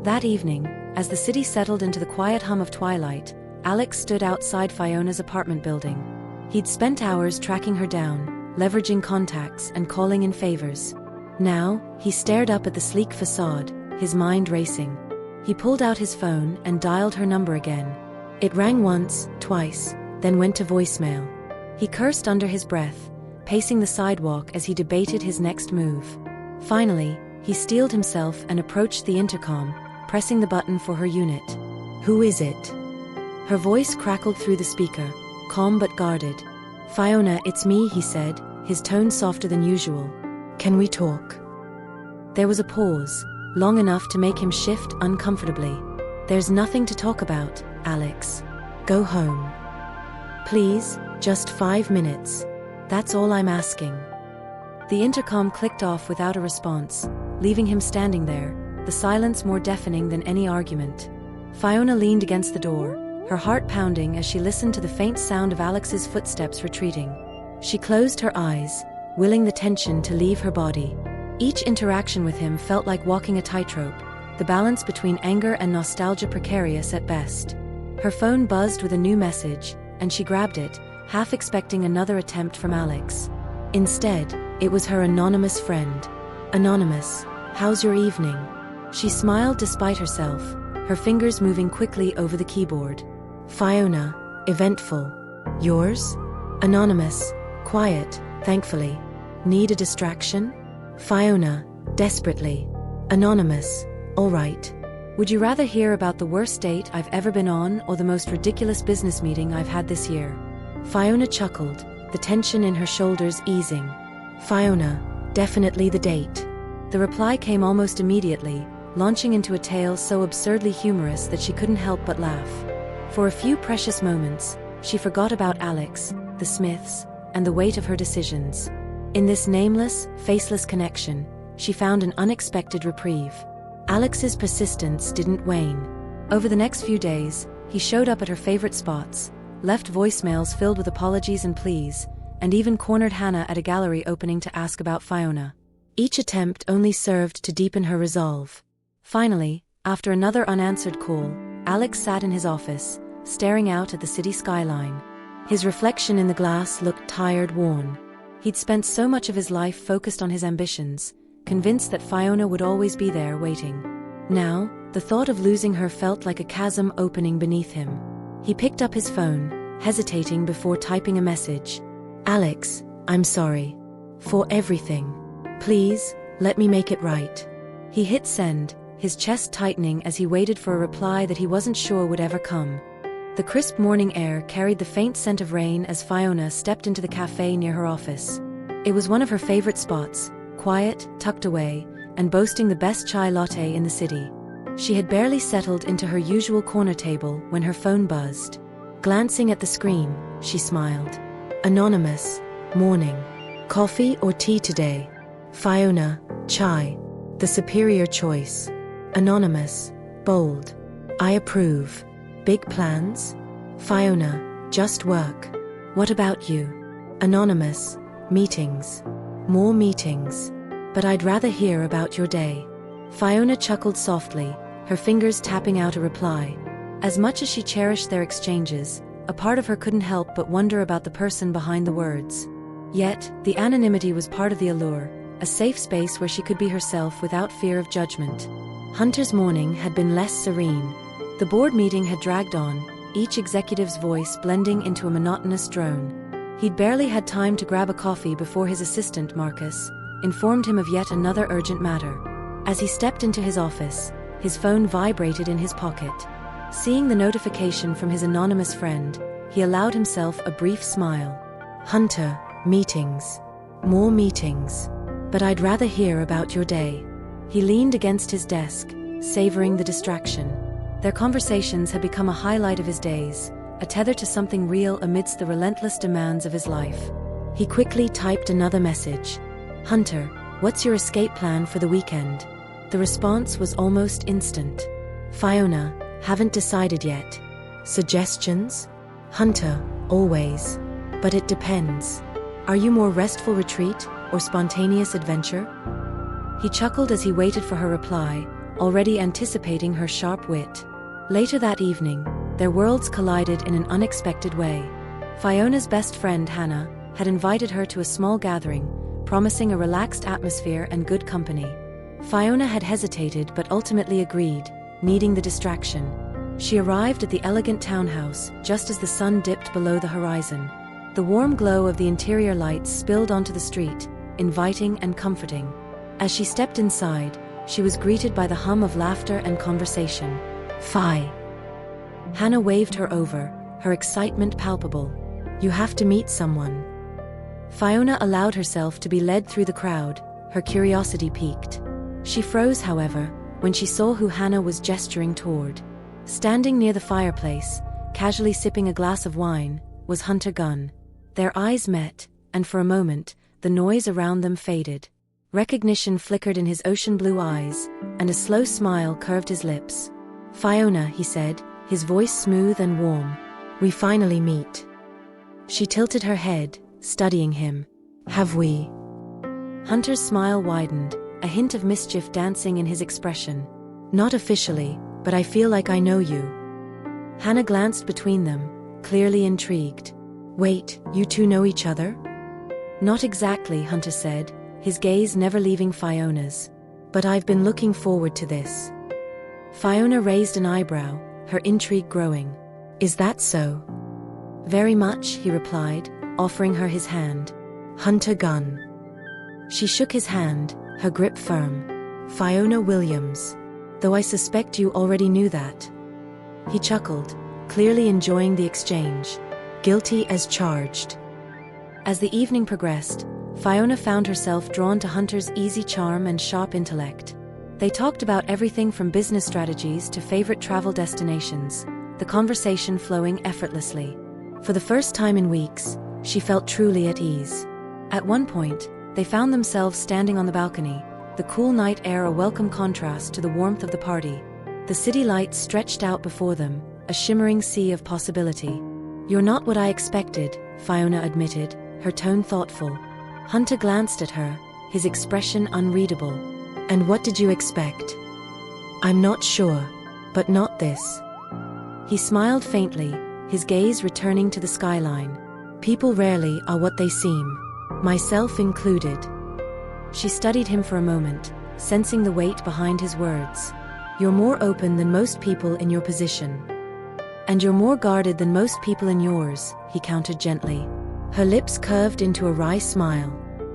That evening, as the city settled into the quiet hum of twilight, Alex stood outside Phiona's apartment building. He'd spent hours tracking her down, leveraging contacts and calling in favors. Now, he stared up at the sleek facade, his mind racing. He pulled out his phone and dialed her number again. It rang once, twice, then went to voicemail. He cursed under his breath, pacing the sidewalk as he debated his next move. Finally, he steeled himself and approached the intercom, pressing the button for her unit. "Who is it?" Her voice crackled through the speaker, calm but guarded. "Phiona, it's me," he said, his tone softer than usual. "Can we talk?" There was a pause, long enough to make him shift uncomfortably. "There's nothing to talk about, Alex. Go home. Please, just 5 minutes. That's all I'm asking." The intercom clicked off without a response, leaving him standing there, the silence more deafening than any argument. Phiona leaned against the door, her heart pounding as she listened to the faint sound of Alex's footsteps retreating. She closed her eyes, willing the tension to leave her body. Each interaction with him felt like walking a tightrope, the balance between anger and nostalgia precarious at best. Her phone buzzed with a new message, and she grabbed it, half expecting another attempt from Alex. Instead, it was her anonymous friend. "Anonymous, how's your evening?" She smiled despite herself, her fingers moving quickly over the keyboard. "Phiona, eventful. Yours?" Anonymous, quiet, thankfully. "Need a distraction?" Phiona, desperately. Anonymous, all right. "Would you rather hear about the worst date I've ever been on or the most ridiculous business meeting I've had this year?" Phiona chuckled, the tension in her shoulders easing. "Phiona, definitely the date." The reply came almost immediately, launching into a tale so absurdly humorous that she couldn't help but laugh. For a few precious moments, she forgot about Alex, the Smiths, and the weight of her decisions. In this nameless, faceless connection, she found an unexpected reprieve. Alex's persistence didn't wane. Over the next few days, he showed up at her favorite spots, left voicemails filled with apologies and pleas, and even cornered Hannah at a gallery opening to ask about Phiona. Each attempt only served to deepen her resolve. Finally, after another unanswered call, Alex sat in his office, staring out at the city skyline. His reflection in the glass looked tired, worn. He'd spent so much of his life focused on his ambitions, convinced that Phiona would always be there waiting. Now, the thought of losing her felt like a chasm opening beneath him. He picked up his phone, hesitating before typing a message. "Alex, I'm sorry. For everything. Please, let me make it right." He hit send, his chest tightening as he waited for a reply that he wasn't sure would ever come. The crisp morning air carried the faint scent of rain as Phiona stepped into the cafe near her office. It was one of her favorite spots, quiet, tucked away, and boasting the best chai latte in the city. She had barely settled into her usual corner table when her phone buzzed. Glancing at the screen, she smiled. Anonymous. Morning. Coffee or tea today? Phiona. Chai. The superior choice. Anonymous. Bold. I approve. Big plans? Phiona. Just work. What about you? Anonymous. Meetings. More meetings. But I'd rather hear about your day. Phiona chuckled softly, her fingers tapping out a reply. As much as she cherished their exchanges, a part of her couldn't help but wonder about the person behind the words. Yet, the anonymity was part of the allure, a safe space where she could be herself without fear of judgment. Hunter's morning had been less serene. The board meeting had dragged on, each executive's voice blending into a monotonous drone. He'd barely had time to grab a coffee before his assistant, Marcus, informed him of yet another urgent matter. As he stepped into his office, his phone vibrated in his pocket. Seeing the notification from his anonymous friend, he allowed himself a brief smile. Hunter, meetings. More meetings. But I'd rather hear about your day. He leaned against his desk, savoring the distraction. Their conversations had become a highlight of his days, a tether to something real amidst the relentless demands of his life. He quickly typed another message. Hunter, what's your escape plan for the weekend? The response was almost instant. Phiona, haven't decided yet. Suggestions? Hunter, always. But it depends. Are you more restful retreat or spontaneous adventure? He chuckled as he waited for her reply, already anticipating her sharp wit. Later that evening, their worlds collided in an unexpected way. Phiona's best friend, Hannah, had invited her to a small gathering, promising a relaxed atmosphere and good company. Phiona had hesitated but ultimately agreed, needing the distraction. She arrived at the elegant townhouse just as the sun dipped below the horizon. The warm glow of the interior lights spilled onto the street, inviting and comforting. As she stepped inside, she was greeted by the hum of laughter and conversation. Phi. Hannah waved her over, her excitement palpable. You have to meet someone. Phiona allowed herself to be led through the crowd, her curiosity piqued. She froze, however, when she saw who Hannah was gesturing toward. Standing near the fireplace, casually sipping a glass of wine, was Hunter Gunn. Their eyes met, and for a moment, the noise around them faded. Recognition flickered in his ocean blue eyes, and a slow smile curved his lips. Phiona, he said, his voice smooth and warm. We finally meet. She tilted her head, studying him. Have we? Hunter's smile widened, a hint of mischief dancing in his expression. Not officially, but I feel like I know you. Hannah glanced between them, clearly intrigued. Wait, you two know each other? Not exactly, Hunter said, his gaze never leaving Phiona's. But I've been looking forward to this. Phiona raised an eyebrow, her intrigue growing. Is that so? Very much, he replied, offering her his hand. Hunter Gunn. She shook his hand, her grip firm. Phiona Williams. Though I suspect you already knew that. He chuckled, clearly enjoying the exchange. Guilty as charged. As the evening progressed, Phiona found herself drawn to Hunter's easy charm and sharp intellect. They talked about everything from business strategies to favorite travel destinations, the conversation flowing effortlessly. For the first time in weeks, she felt truly at ease. At one point, they found themselves standing on the balcony, the cool night air a welcome contrast to the warmth of the party. The city lights stretched out before them, a shimmering sea of possibility. You're not what I expected, Phiona admitted, her tone thoughtful. Hunter glanced at her, his expression unreadable. And what did you expect? I'm not sure, but not this. He smiled faintly, his gaze returning to the skyline. People rarely are what they seem, myself included. She studied him for a moment, sensing the weight behind his words. You're more open than most people in your position. And you're more guarded than most people in yours, he countered gently. Her lips curved into a wry smile.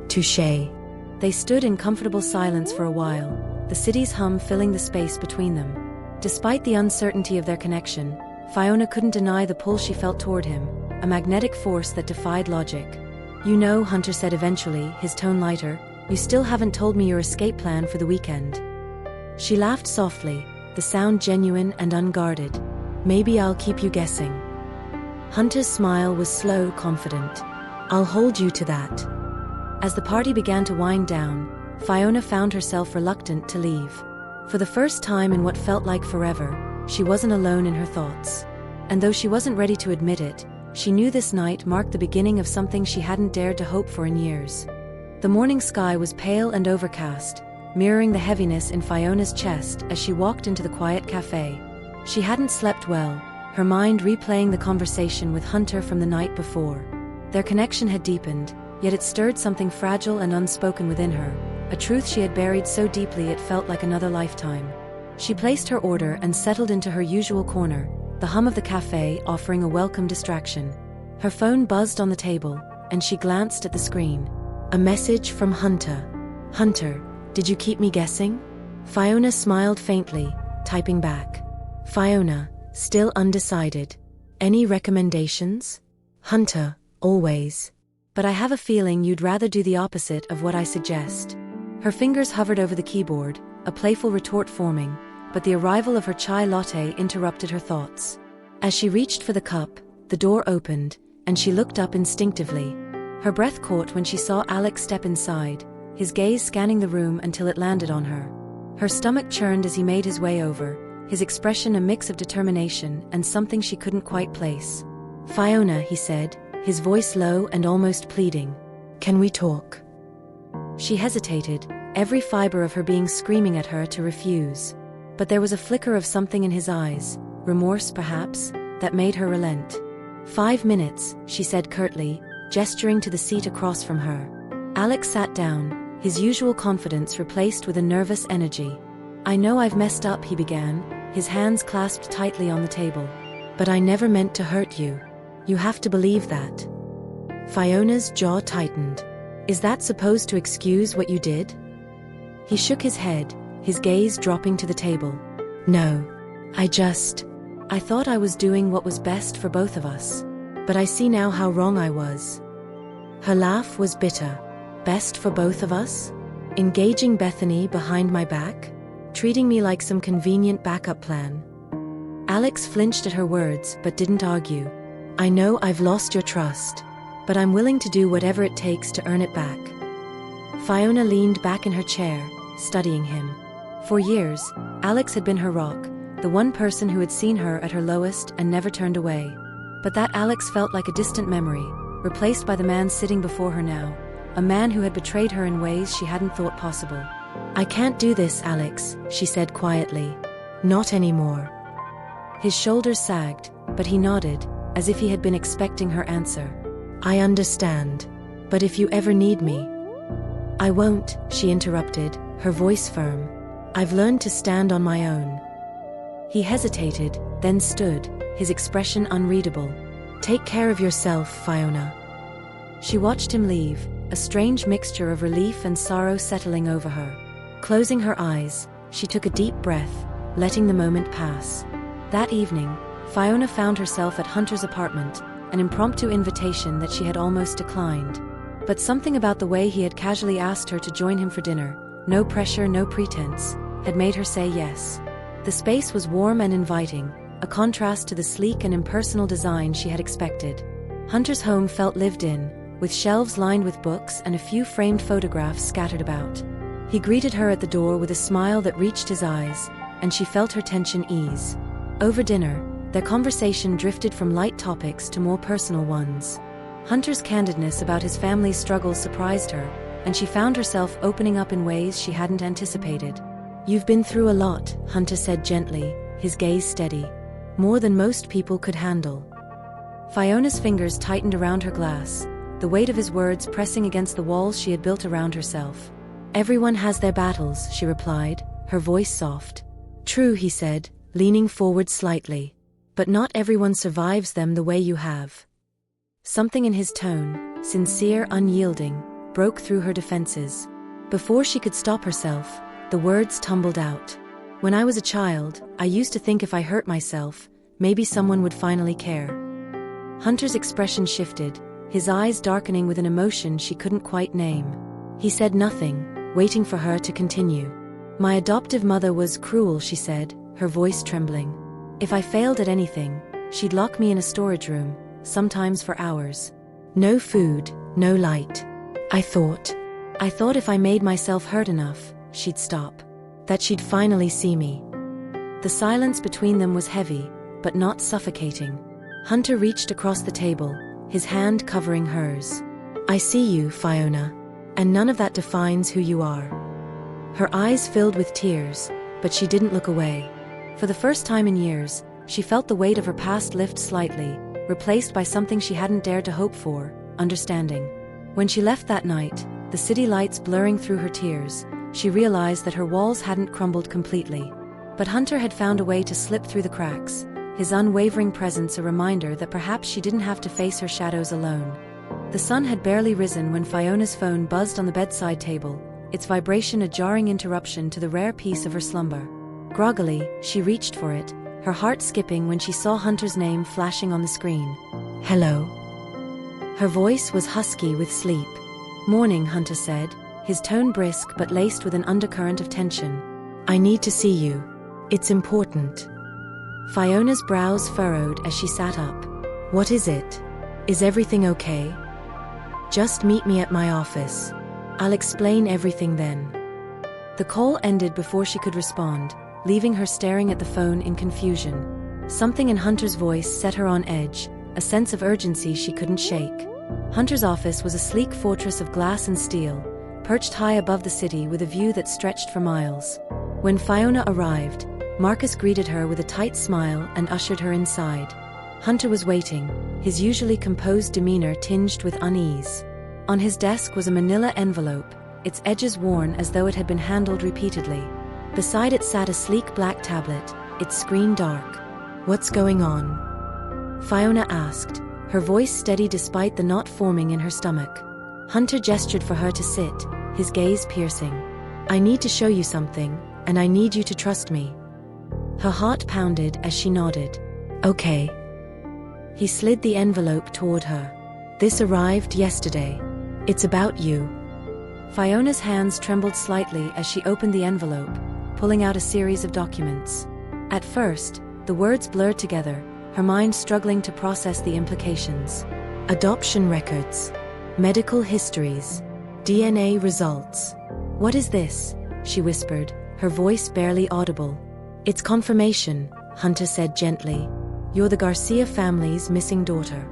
Touché. They stood in comfortable silence for a while, the city's hum filling the space between them. Despite the uncertainty of their connection, Phiona couldn't deny the pull she felt toward him, a magnetic force that defied logic. "You know," Hunter said eventually, his tone lighter, "you still haven't told me your escape plan for the weekend." She laughed softly, the sound genuine and unguarded. "Maybe I'll keep you guessing." Hunter's smile was slow, confident. "I'll hold you to that." As the party began to wind down, Phiona found herself reluctant to leave. For the first time in what felt like forever, she wasn't alone in her thoughts. And though she wasn't ready to admit it, she knew this night marked the beginning of something she hadn't dared to hope for in years. The morning sky was pale and overcast, mirroring the heaviness in Phiona's chest as she walked into the quiet cafe. She hadn't slept well, her mind replaying the conversation with Hunter from the night before. Their connection had deepened, yet it stirred something fragile and unspoken within her, a truth she had buried so deeply it felt like another lifetime. She placed her order and settled into her usual corner, the hum of the cafe offering a welcome distraction. Her phone buzzed on the table, and she glanced at the screen. A message from Hunter. "Hunter, did you keep me guessing?" Phiona smiled faintly, typing back. "Phiona, still undecided. Any recommendations?" "Hunter, always. But I have a feeling you'd rather do the opposite of what I suggest." Her fingers hovered over the keyboard, a playful retort forming, but the arrival of her chai latte interrupted her thoughts. As she reached for the cup, the door opened, and she looked up instinctively. Her breath caught when she saw Alex step inside, his gaze scanning the room until it landed on her. Her stomach churned as he made his way over, his expression a mix of determination and something she couldn't quite place. "Phiona," he said, his voice low and almost pleading. "Can we talk?" She hesitated, every fiber of her being screaming at her to refuse. But there was a flicker of something in his eyes, remorse perhaps, that made her relent. "5 minutes," she said curtly, gesturing to the seat across from her. Alex sat down, his usual confidence replaced with a nervous energy. "I know I've messed up," he began, his hands clasped tightly on the table. "But I never meant to hurt you. You have to believe that." Phiona's jaw tightened. "Is that supposed to excuse what you did?" He shook his head, his gaze dropping to the table. "No. I thought I was doing what was best for both of us. But I see now how wrong I was." Her laugh was bitter. "Best for both of us? Engaging Bethany behind my back? Treating me like some convenient backup plan?" Alex flinched at her words but didn't argue. "I know I've lost your trust, but I'm willing to do whatever it takes to earn it back." Phiona leaned back in her chair, studying him. For years, Alex had been her rock, the one person who had seen her at her lowest and never turned away. But that Alex felt like a distant memory, replaced by the man sitting before her now, a man who had betrayed her in ways she hadn't thought possible. "I can't do this, Alex," she said quietly. "Not anymore." His shoulders sagged, but he nodded, as if he had been expecting her answer. "I understand. But if you ever need me—" "I won't," she interrupted, her voice firm. "I've learned to stand on my own." He hesitated, then stood, his expression unreadable. "Take care of yourself, Phiona." She watched him leave, a strange mixture of relief and sorrow settling over her. Closing her eyes, she took a deep breath, letting the moment pass. That evening, Phiona found herself at Hunter's apartment, an impromptu invitation that she had almost declined. But something about the way he had casually asked her to join him for dinner, no pressure, no pretense, had made her say yes. The space was warm and inviting, a contrast to the sleek and impersonal design she had expected. Hunter's home felt lived in, with shelves lined with books and a few framed photographs scattered about. He greeted her at the door with a smile that reached his eyes, and she felt her tension ease. Over dinner, their conversation drifted from light topics to more personal ones. Hunter's candidness about his family's struggles surprised her, and she found herself opening up in ways she hadn't anticipated. "You've been through a lot," Hunter said gently, his gaze steady. "More than most people could handle." Phiona's fingers tightened around her glass, the weight of his words pressing against the walls she had built around herself. "Everyone has their battles," she replied, her voice soft. "True," he said, leaning forward slightly. "But not everyone survives them the way you have." Something in his tone, sincere, unyielding, broke through her defenses. Before she could stop herself, The words tumbled out. When I was a child, I used to think if I hurt myself, maybe someone would finally care. Hunter's expression shifted, his eyes darkening with an emotion she couldn't quite name. He said nothing, waiting for her to continue. My adoptive mother was cruel, she said, her voice trembling. If I failed at anything, she'd lock me in a storage room, sometimes for hours. No food, no light. I thought if I made myself hurt enough, she'd stop. That she'd finally see me. The silence between them was heavy, but not suffocating. Hunter reached across the table, his hand covering hers. I see you, Phiona. And none of that defines who you are. Her eyes filled with tears, but she didn't look away. For the first time in years, she felt the weight of her past lift slightly, replaced by something she hadn't dared to hope for, understanding. When she left that night, the city lights blurring through her tears, she realized that her walls hadn't crumbled completely. But Hunter had found a way to slip through the cracks, his unwavering presence a reminder that perhaps she didn't have to face her shadows alone. The sun had barely risen when Phiona's phone buzzed on the bedside table, its vibration a jarring interruption to the rare peace of her slumber. Groggily, she reached for it, her heart skipping when she saw Hunter's name flashing on the screen. Hello. Her voice was husky with sleep. Morning, Hunter said, his tone brisk but laced with an undercurrent of tension. I need to see you. It's important. Phiona's brows furrowed as she sat up. What is it? Is everything okay? Just meet me at my office. I'll explain everything then. The call ended before she could respond, leaving her staring at the phone in confusion. Something in Hunter's voice set her on edge, a sense of urgency she couldn't shake. Hunter's office was a sleek fortress of glass and steel, perched high above the city with a view that stretched for miles. When Phiona arrived, Marcus greeted her with a tight smile and ushered her inside. Hunter was waiting, his usually composed demeanor tinged with unease. On his desk was a manila envelope, its edges worn as though it had been handled repeatedly. Beside it sat a sleek black tablet, its screen dark. What's going on? Phiona asked, her voice steady despite the knot forming in her stomach. Hunter gestured for her to sit, his gaze piercing. I need to show you something, and I need you to trust me. Her heart pounded as she nodded. Okay. He slid the envelope toward her. This arrived yesterday. It's about you. Phiona's hands trembled slightly as she opened the envelope, pulling out a series of documents. At first, the words blurred together, her mind struggling to process the implications. Adoption records. Medical histories. DNA results. What is this? She whispered, her voice barely audible. It's confirmation, Hunter said gently. You're the Garcia family's missing daughter.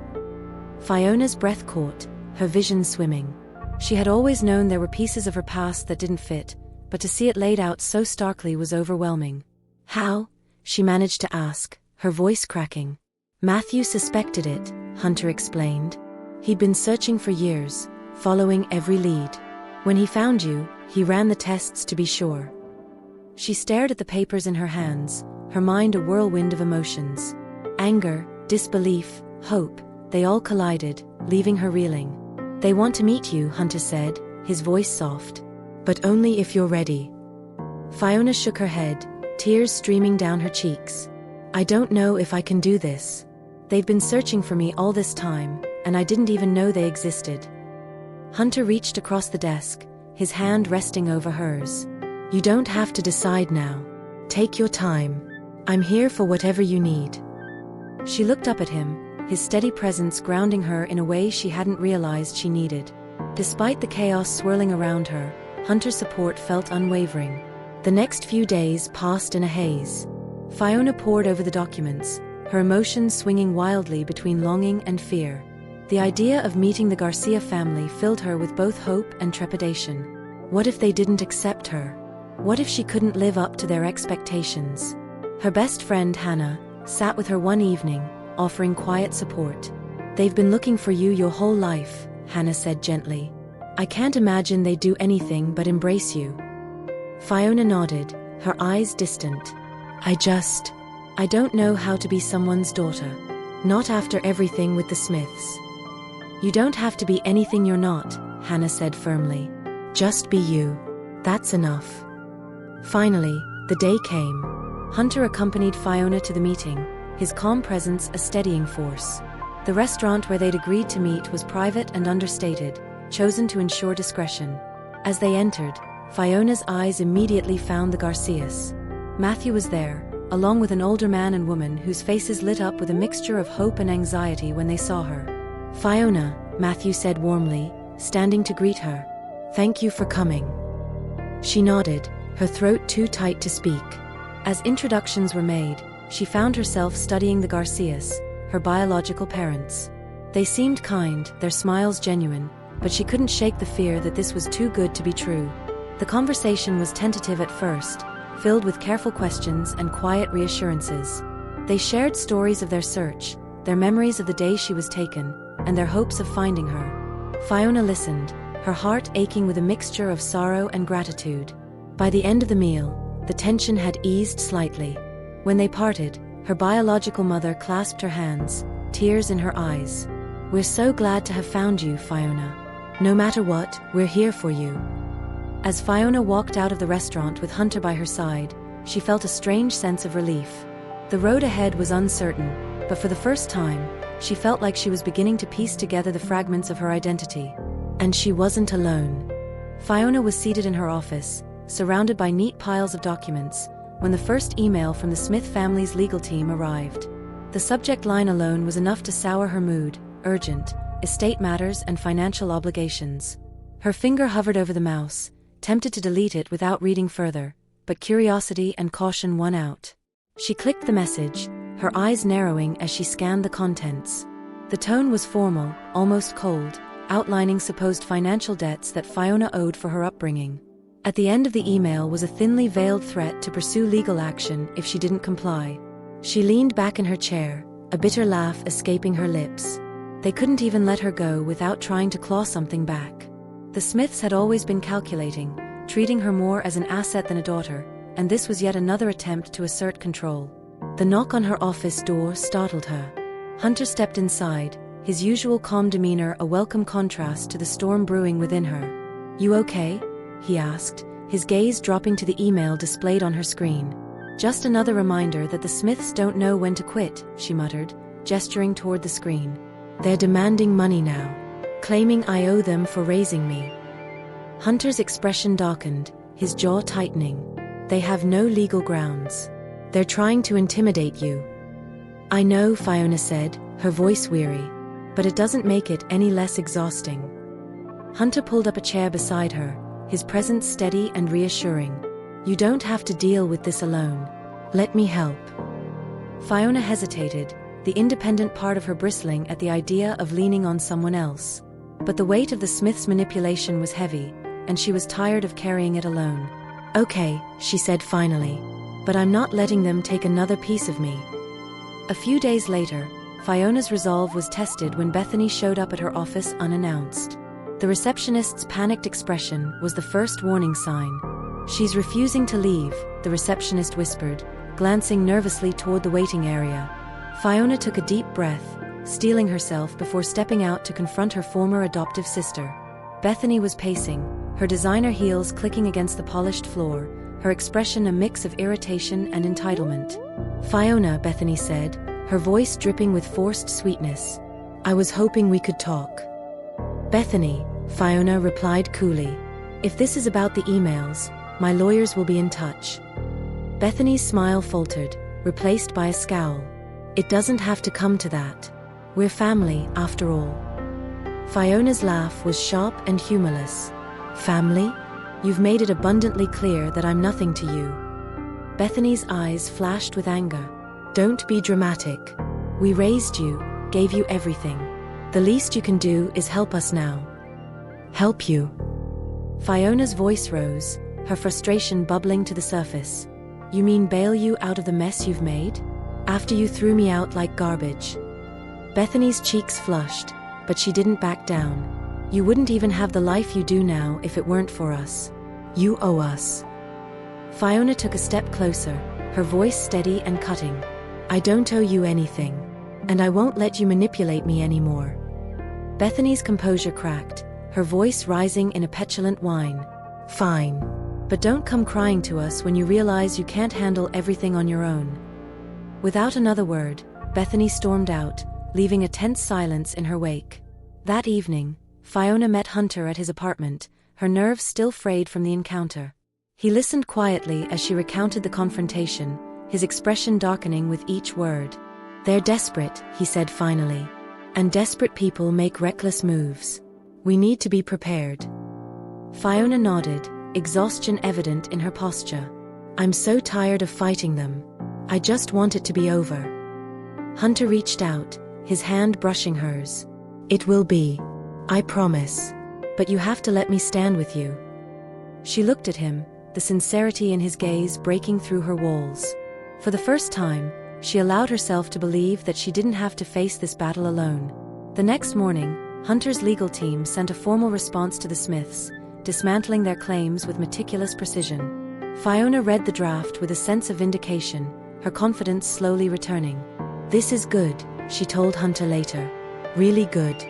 Phiona's breath caught, her vision swimming. She had always known there were pieces of her past that didn't fit, but to see it laid out so starkly was overwhelming. How? She managed to ask, her voice cracking. Matthew suspected it, Hunter explained. He'd been searching for years, following every lead. When he found you, he ran the tests to be sure. She stared at the papers in her hands, her mind a whirlwind of emotions. Anger, disbelief, hope, they all collided, leaving her reeling. They want to meet you, Hunter said, his voice soft. But only if you're ready. Phiona shook her head, tears streaming down her cheeks. I don't know if I can do this. They've been searching for me all this time, and I didn't even know they existed. Hunter reached across the desk, his hand resting over hers. You don't have to decide now. Take your time. I'm here for whatever you need. She looked up at him, his steady presence grounding her in a way she hadn't realized she needed. Despite the chaos swirling around her, Hunter's support felt unwavering. The next few days passed in a haze. Phiona pored over the documents, her emotions swinging wildly between longing and fear. The idea of meeting the Garcia family filled her with both hope and trepidation. What if they didn't accept her? What if she couldn't live up to their expectations? Her best friend, Hannah, sat with her one evening, offering quiet support. They've been looking for you your whole life, Hannah said gently. I can't imagine they'd do anything but embrace you. Phiona nodded, her eyes distant. I don't know how to be someone's daughter. Not after everything with the Smiths. You don't have to be anything you're not, Hannah said firmly. Just be you. That's enough. Finally, the day came. Hunter accompanied Phiona to the meeting, his calm presence a steadying force. The restaurant where they'd agreed to meet was private and understated, chosen to ensure discretion. As they entered, Phiona's eyes immediately found the Garcias. Matthew was there, along with an older man and woman whose faces lit up with a mixture of hope and anxiety when they saw her. "Phiona," Matthew said warmly, standing to greet her. "Thank you for coming." She nodded, her throat too tight to speak. As introductions were made, she found herself studying the Garcias, her biological parents. They seemed kind, their smiles genuine, but she couldn't shake the fear that this was too good to be true. The conversation was tentative at first, filled with careful questions and quiet reassurances. They shared stories of their search, their memories of the day she was taken, and their hopes of finding her. Phiona listened, her heart aching with a mixture of sorrow and gratitude. By the end of the meal, the tension had eased slightly. When they parted, her biological mother clasped her hands, tears in her eyes. "We're so glad to have found you, Phiona. No matter what, we're here for you." As Phiona walked out of the restaurant with Hunter by her side, she felt a strange sense of relief. The road ahead was uncertain, but for the first time, she felt like she was beginning to piece together the fragments of her identity. And she wasn't alone. Phiona was seated in her office, surrounded by neat piles of documents, when the first email from the Smith family's legal team arrived. The subject line alone was enough to sour her mood: urgent, estate matters and financial obligations. Her finger hovered over the mouse, tempted to delete it without reading further, but curiosity and caution won out. She clicked the message, her eyes narrowing as she scanned the contents. The tone was formal, almost cold, outlining supposed financial debts that Phiona owed for her upbringing. At the end of the email was a thinly veiled threat to pursue legal action if she didn't comply. She leaned back in her chair, a bitter laugh escaping her lips. They couldn't even let her go without trying to claw something back. The Smiths had always been calculating, treating her more as an asset than a daughter, and this was yet another attempt to assert control. The knock on her office door startled her. Hunter stepped inside, his usual calm demeanor a welcome contrast to the storm brewing within her. "You okay?" he asked, his gaze dropping to the email displayed on her screen. "Just another reminder that the Smiths don't know when to quit," she muttered, gesturing toward the screen. "They're demanding money now, claiming I owe them for raising me." Hunter's expression darkened, his jaw tightening. "They have no legal grounds. They're trying to intimidate you." "I know," Phiona said, her voice weary. "But it doesn't make it any less exhausting." Hunter pulled up a chair beside her, his presence steady and reassuring. "You don't have to deal with this alone. Let me help." Phiona hesitated, the independent part of her bristling at the idea of leaning on someone else. But the weight of the Smiths' manipulation was heavy, and she was tired of carrying it alone. "Okay," she said finally. "But I'm not letting them take another piece of me." A few days later, Phiona's resolve was tested when Bethany showed up at her office unannounced. The receptionist's panicked expression was the first warning sign. "She's refusing to leave," the receptionist whispered, glancing nervously toward the waiting area. Phiona took a deep breath, steeling herself before stepping out to confront her former adoptive sister. Bethany was pacing, her designer heels clicking against the polished floor, her expression a mix of irritation and entitlement. "Phiona," Bethany said, her voice dripping with forced sweetness. "I was hoping we could talk." "Bethany," Phiona replied coolly. "If this is about the emails, my lawyers will be in touch." Bethany's smile faltered, replaced by a scowl. "It doesn't have to come to that. We're family, after all." Phiona's laugh was sharp and humorless. "Family? You've made it abundantly clear that I'm nothing to you." Bethany's eyes flashed with anger. "Don't be dramatic. We raised you, gave you everything. The least you can do is help us now." "Help you?" Phiona's voice rose, her frustration bubbling to the surface. "You mean bail you out of the mess you've made? After you threw me out like garbage?" Bethany's cheeks flushed, but she didn't back down. "You wouldn't even have the life you do now if it weren't for us. You owe us." Phiona took a step closer, her voice steady and cutting. "I don't owe you anything. And I won't let you manipulate me anymore." Bethany's composure cracked, her voice rising in a petulant whine. "Fine. But don't come crying to us when you realize you can't handle everything on your own." Without another word, Bethany stormed out, leaving a tense silence in her wake. That evening, Phiona met Hunter at his apartment, her nerves still frayed from the encounter. He listened quietly as she recounted the confrontation, his expression darkening with each word. "They're desperate," he said finally. "And desperate people make reckless moves. We need to be prepared." Phiona nodded, exhaustion evident in her posture. "I'm so tired of fighting them. I just want it to be over." Hunter reached out, his hand brushing hers. "It will be. I promise. But you have to let me stand with you." She looked at him, the sincerity in his gaze breaking through her walls. For the first time, she allowed herself to believe that she didn't have to face this battle alone. The next morning, Hunter's legal team sent a formal response to the Smiths, dismantling their claims with meticulous precision. Phiona read the draft with a sense of vindication, her confidence slowly returning. "This is good," she told Hunter later. "Really good."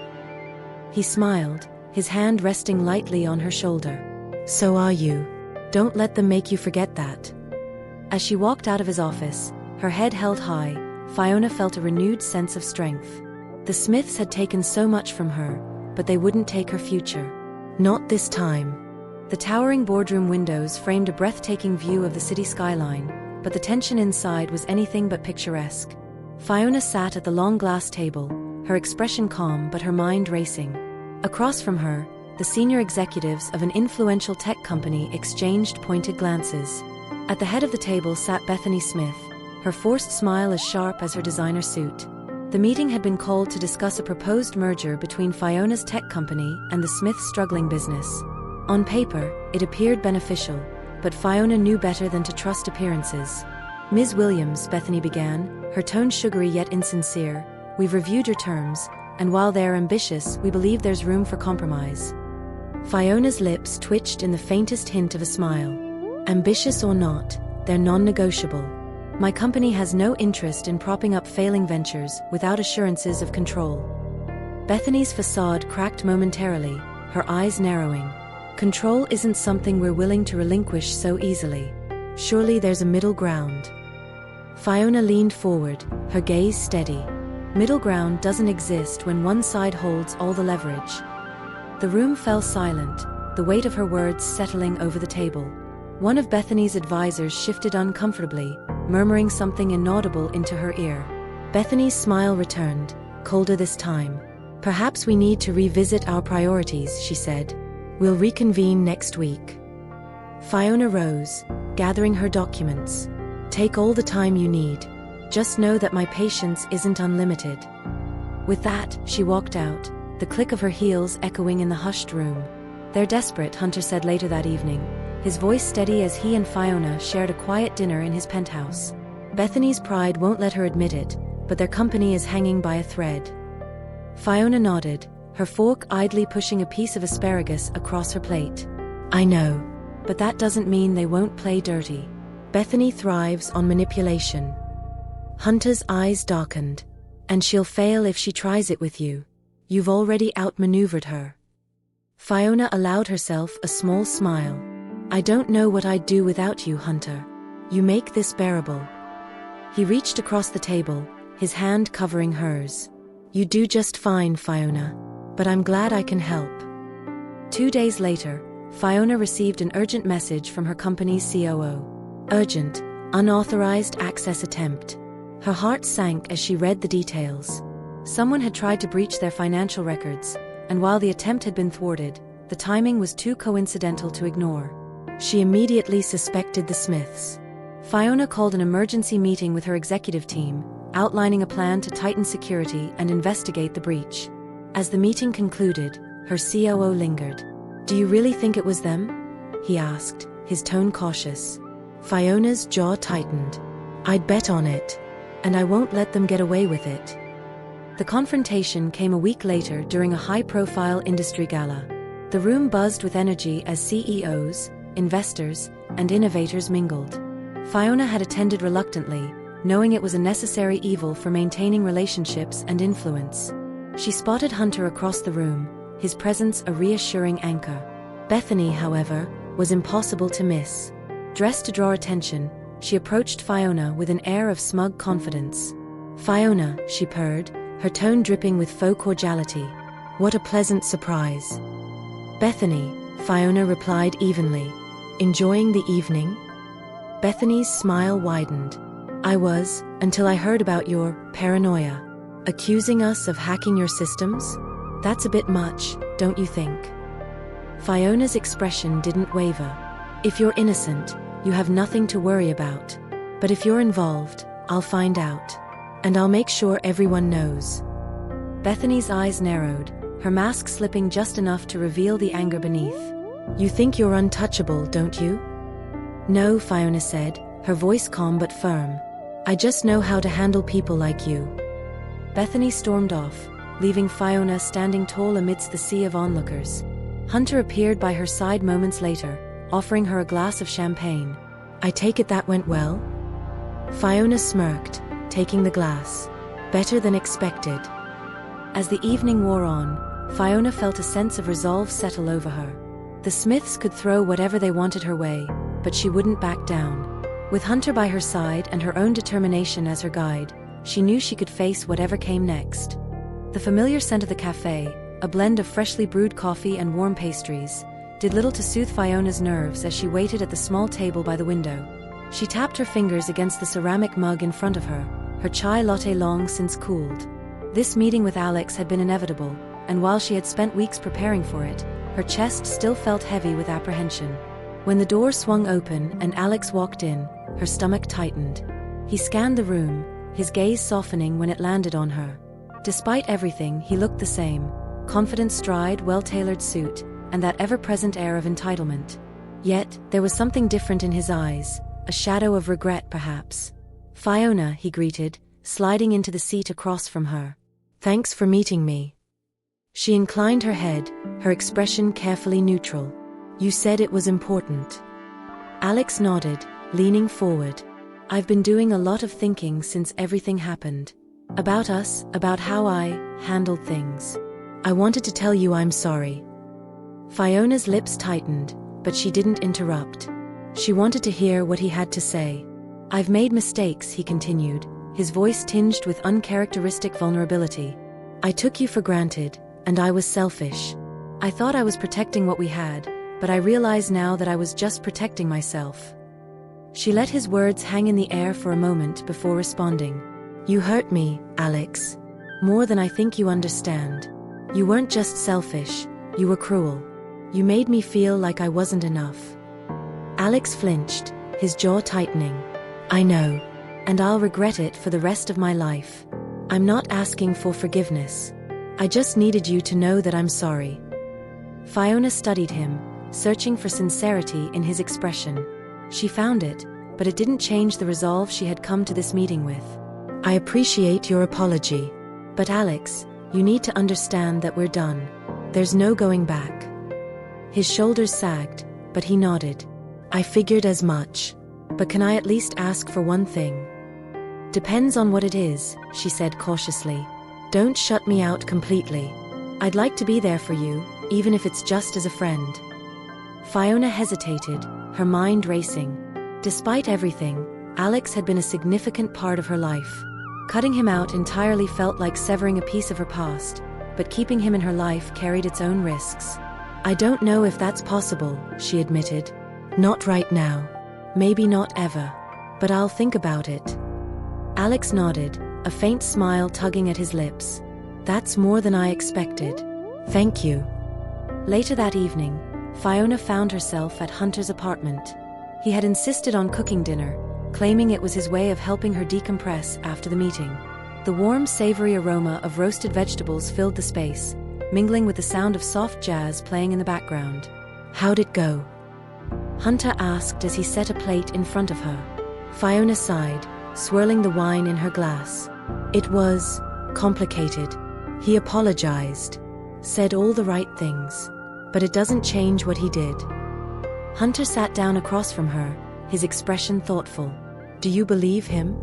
He smiled, his hand resting lightly on her shoulder. "So are you. Don't let them make you forget that." As she walked out of his office, her head held high, Phiona felt a renewed sense of strength. The Smiths had taken so much from her, but they wouldn't take her future. Not this time. The towering boardroom windows framed a breathtaking view of the city skyline, but the tension inside was anything but picturesque. Phiona sat at the long glass table, her expression calm but her mind racing. Across from her, the senior executives of an influential tech company exchanged pointed glances. At the head of the table sat Bethany Smith, her forced smile as sharp as her designer suit. The meeting had been called to discuss a proposed merger between Phiona's tech company and the Smiths' struggling business. On paper, it appeared beneficial, but Phiona knew better than to trust appearances. "Ms. Williams," Bethany began, her tone sugary yet insincere, "we've reviewed your terms, and while they are ambitious, we believe there's room for compromise." Phiona's lips twitched in the faintest hint of a smile. "Ambitious or not, they're non-negotiable. My company has no interest in propping up failing ventures without assurances of control." Bethany's facade cracked momentarily, her eyes narrowing. "Control isn't something we're willing to relinquish so easily. Surely there's a middle ground." Phiona leaned forward, her gaze steady. Middle ground doesn't exist when one side holds all the leverage. The room fell silent, the weight of her words settling over the table. One of Bethany's advisors shifted uncomfortably, murmuring something inaudible into her ear. Bethany's smile returned, colder this time. "Perhaps we need to revisit our priorities," she said. "We'll reconvene next week." Phiona rose, gathering her documents. "Take all the time you need. Just know that my patience isn't unlimited." With that, she walked out, the click of her heels echoing in the hushed room. "They're desperate," Hunter said later that evening, his voice steady as he and Phiona shared a quiet dinner in his penthouse. Bethany's pride won't let her admit it, but their company is hanging by a thread. Phiona nodded, her fork idly pushing a piece of asparagus across her plate. "I know. But that doesn't mean they won't play dirty. Bethany thrives on manipulation." Hunter's eyes darkened. "And she'll fail if she tries it with you. You've already outmaneuvered her." Phiona allowed herself a small smile. "I don't know what I'd do without you, Hunter. You make this bearable." He reached across the table, his hand covering hers. "You do just fine, Phiona. But I'm glad I can help." 2 days later, Phiona received an urgent message from her company's COO. Urgent, unauthorized access attempt. Her heart sank as she read the details. Someone had tried to breach their financial records, and while the attempt had been thwarted, the timing was too coincidental to ignore. She immediately suspected the Smiths. Phiona called an emergency meeting with her executive team, outlining a plan to tighten security and investigate the breach. As the meeting concluded, her COO lingered. "Do you really think it was them?" he asked, his tone cautious. Phiona's jaw tightened. "I'd bet on it. And I won't let them get away with it." The confrontation came a week later during a high-profile industry gala. The room buzzed with energy as CEOs, investors, and innovators mingled. Phiona had attended reluctantly, knowing it was a necessary evil for maintaining relationships and influence. She spotted Hunter across the room, his presence a reassuring anchor. Bethany, however, was impossible to miss. Dressed to draw attention, she approached Phiona with an air of smug confidence. "Phiona," she purred, her tone dripping with faux cordiality. "What a pleasant surprise." "Bethany," Phiona replied evenly. "Enjoying the evening?" Bethany's smile widened. "I was, until I heard about your paranoia. Accusing us of hacking your systems? That's a bit much, don't you think?" Phiona's expression didn't waver. "If you're innocent, you have nothing to worry about. But if you're involved, I'll find out. And I'll make sure everyone knows." Bethany's eyes narrowed, her mask slipping just enough to reveal the anger beneath. "You think you're untouchable, don't you?" "No," Phiona said, her voice calm but firm. "I just know how to handle people like you." Bethany stormed off, leaving Phiona standing tall amidst the sea of onlookers. Hunter appeared by her side moments later, offering her a glass of champagne. "I take it that went well?" Phiona smirked, taking the glass. "Better than expected." As the evening wore on, Phiona felt a sense of resolve settle over her. The Smiths could throw whatever they wanted her way, but she wouldn't back down. With Hunter by her side and her own determination as her guide, she knew she could face whatever came next. The familiar scent of the cafe, a blend of freshly brewed coffee and warm pastries, did little to soothe Phiona's nerves as she waited at the small table by the window. She tapped her fingers against the ceramic mug in front of her, her chai latte long since cooled. This meeting with Alex had been inevitable, and while she had spent weeks preparing for it, her chest still felt heavy with apprehension. When the door swung open and Alex walked in, her stomach tightened. He scanned the room, his gaze softening when it landed on her. Despite everything, he looked the same: confident stride, well-tailored suit, and that ever-present air of entitlement. Yet, there was something different in his eyes, a shadow of regret perhaps. "Phiona," he greeted, sliding into the seat across from her. "Thanks for meeting me." She inclined her head, her expression carefully neutral. "You said it was important." Alex nodded, leaning forward. "I've been doing a lot of thinking since everything happened. About us, about how I handled things. I wanted to tell you I'm sorry." Phiona's lips tightened, but she didn't interrupt. She wanted to hear what he had to say. "I've made mistakes," he continued, his voice tinged with uncharacteristic vulnerability. "I took you for granted, and I was selfish. I thought I was protecting what we had, but I realize now that I was just protecting myself." She let his words hang in the air for a moment before responding. "You hurt me, Alex. More than I think you understand. You weren't just selfish, you were cruel. You made me feel like I wasn't enough." Alex flinched, his jaw tightening. "I know. And I'll regret it for the rest of my life. I'm not asking for forgiveness. I just needed you to know that I'm sorry." Phiona studied him, searching for sincerity in his expression. She found it, but it didn't change the resolve she had come to this meeting with. "I appreciate your apology. But Alex, you need to understand that we're done. There's no going back." His shoulders sagged, but he nodded. "I figured as much. But can I at least ask for one thing?" "Depends on what it is," she said cautiously. "Don't shut me out completely. I'd like to be there for you, even if it's just as a friend." Phiona hesitated, her mind racing. Despite everything, Alex had been a significant part of her life. Cutting him out entirely felt like severing a piece of her past, but keeping him in her life carried its own risks. "I don't know if that's possible," she admitted. "Not right now. Maybe not ever. But I'll think about it." Alex nodded, a faint smile tugging at his lips. "That's more than I expected. Thank you." Later that evening, Phiona found herself at Hunter's apartment. He had insisted on cooking dinner, claiming it was his way of helping her decompress after the meeting. The warm, savory aroma of roasted vegetables filled the space, mingling with the sound of soft jazz playing in the background. "How'd it go?" Hunter asked as he set a plate in front of her. Phiona sighed, swirling the wine in her glass. "It was complicated. He apologized. Said all the right things. But it doesn't change what he did." Hunter sat down across from her, his expression thoughtful. "Do you believe him?"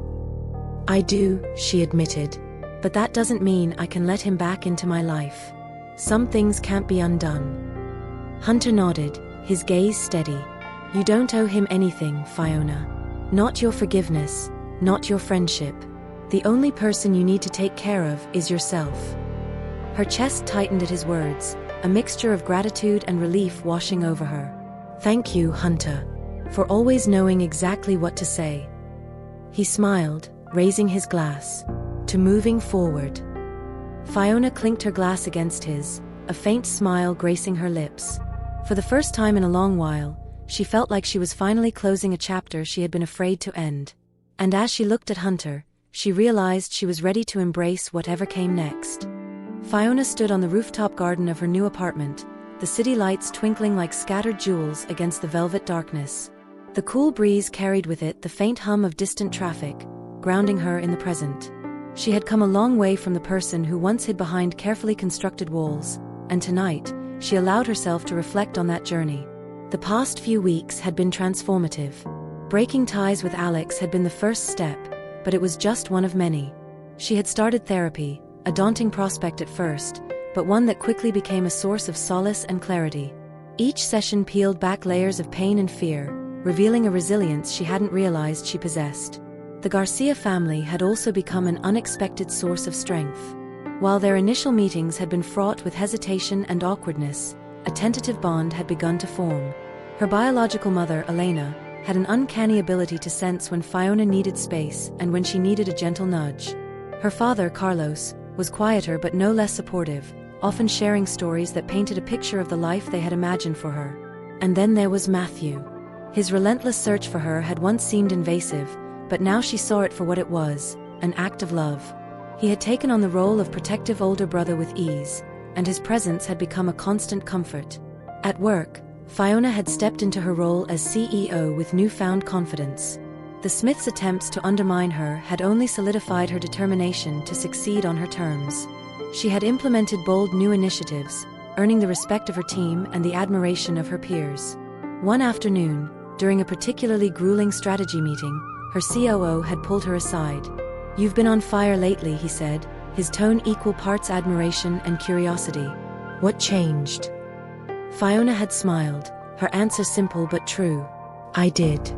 "I do," she admitted. "But that doesn't mean I can let him back into my life. Some things can't be undone." Hunter nodded, his gaze steady. "You don't owe him anything, Phiona. Not your forgiveness, not your friendship. The only person you need to take care of is yourself." Her chest tightened at his words, a mixture of gratitude and relief washing over her. "Thank you, Hunter, for always knowing exactly what to say." He smiled, raising his glass. "To moving forward." Phiona clinked her glass against his, a faint smile gracing her lips. For the first time in a long while, she felt like she was finally closing a chapter she had been afraid to end. And as she looked at Hunter, she realized she was ready to embrace whatever came next. Phiona stood on the rooftop garden of her new apartment, the city lights twinkling like scattered jewels against the velvet darkness. The cool breeze carried with it the faint hum of distant traffic, grounding her in the present. She had come a long way from the person who once hid behind carefully constructed walls, and tonight, she allowed herself to reflect on that journey. The past few weeks had been transformative. Breaking ties with Alex had been the first step, but it was just one of many. She had started therapy, a daunting prospect at first, but one that quickly became a source of solace and clarity. Each session peeled back layers of pain and fear, revealing a resilience she hadn't realized she possessed. The Garcia family had also become an unexpected source of strength. While their initial meetings had been fraught with hesitation and awkwardness, a tentative bond had begun to form. Her biological mother, Elena, had an uncanny ability to sense when Phiona needed space and when she needed a gentle nudge. Her father, Carlos, was quieter but no less supportive, often sharing stories that painted a picture of the life they had imagined for her. And then there was Matthew. His relentless search for her had once seemed invasive, but now she saw it for what it was, an act of love. He had taken on the role of protective older brother with ease, and his presence had become a constant comfort. At work, Phiona had stepped into her role as CEO with newfound confidence. The Smiths' attempts to undermine her had only solidified her determination to succeed on her terms. She had implemented bold new initiatives, earning the respect of her team and the admiration of her peers. One afternoon, during a particularly grueling strategy meeting, her COO had pulled her aside. "You've been on fire lately," he said, his tone equal parts admiration and curiosity. "What changed?" Phiona had smiled, her answer simple but true. "I did."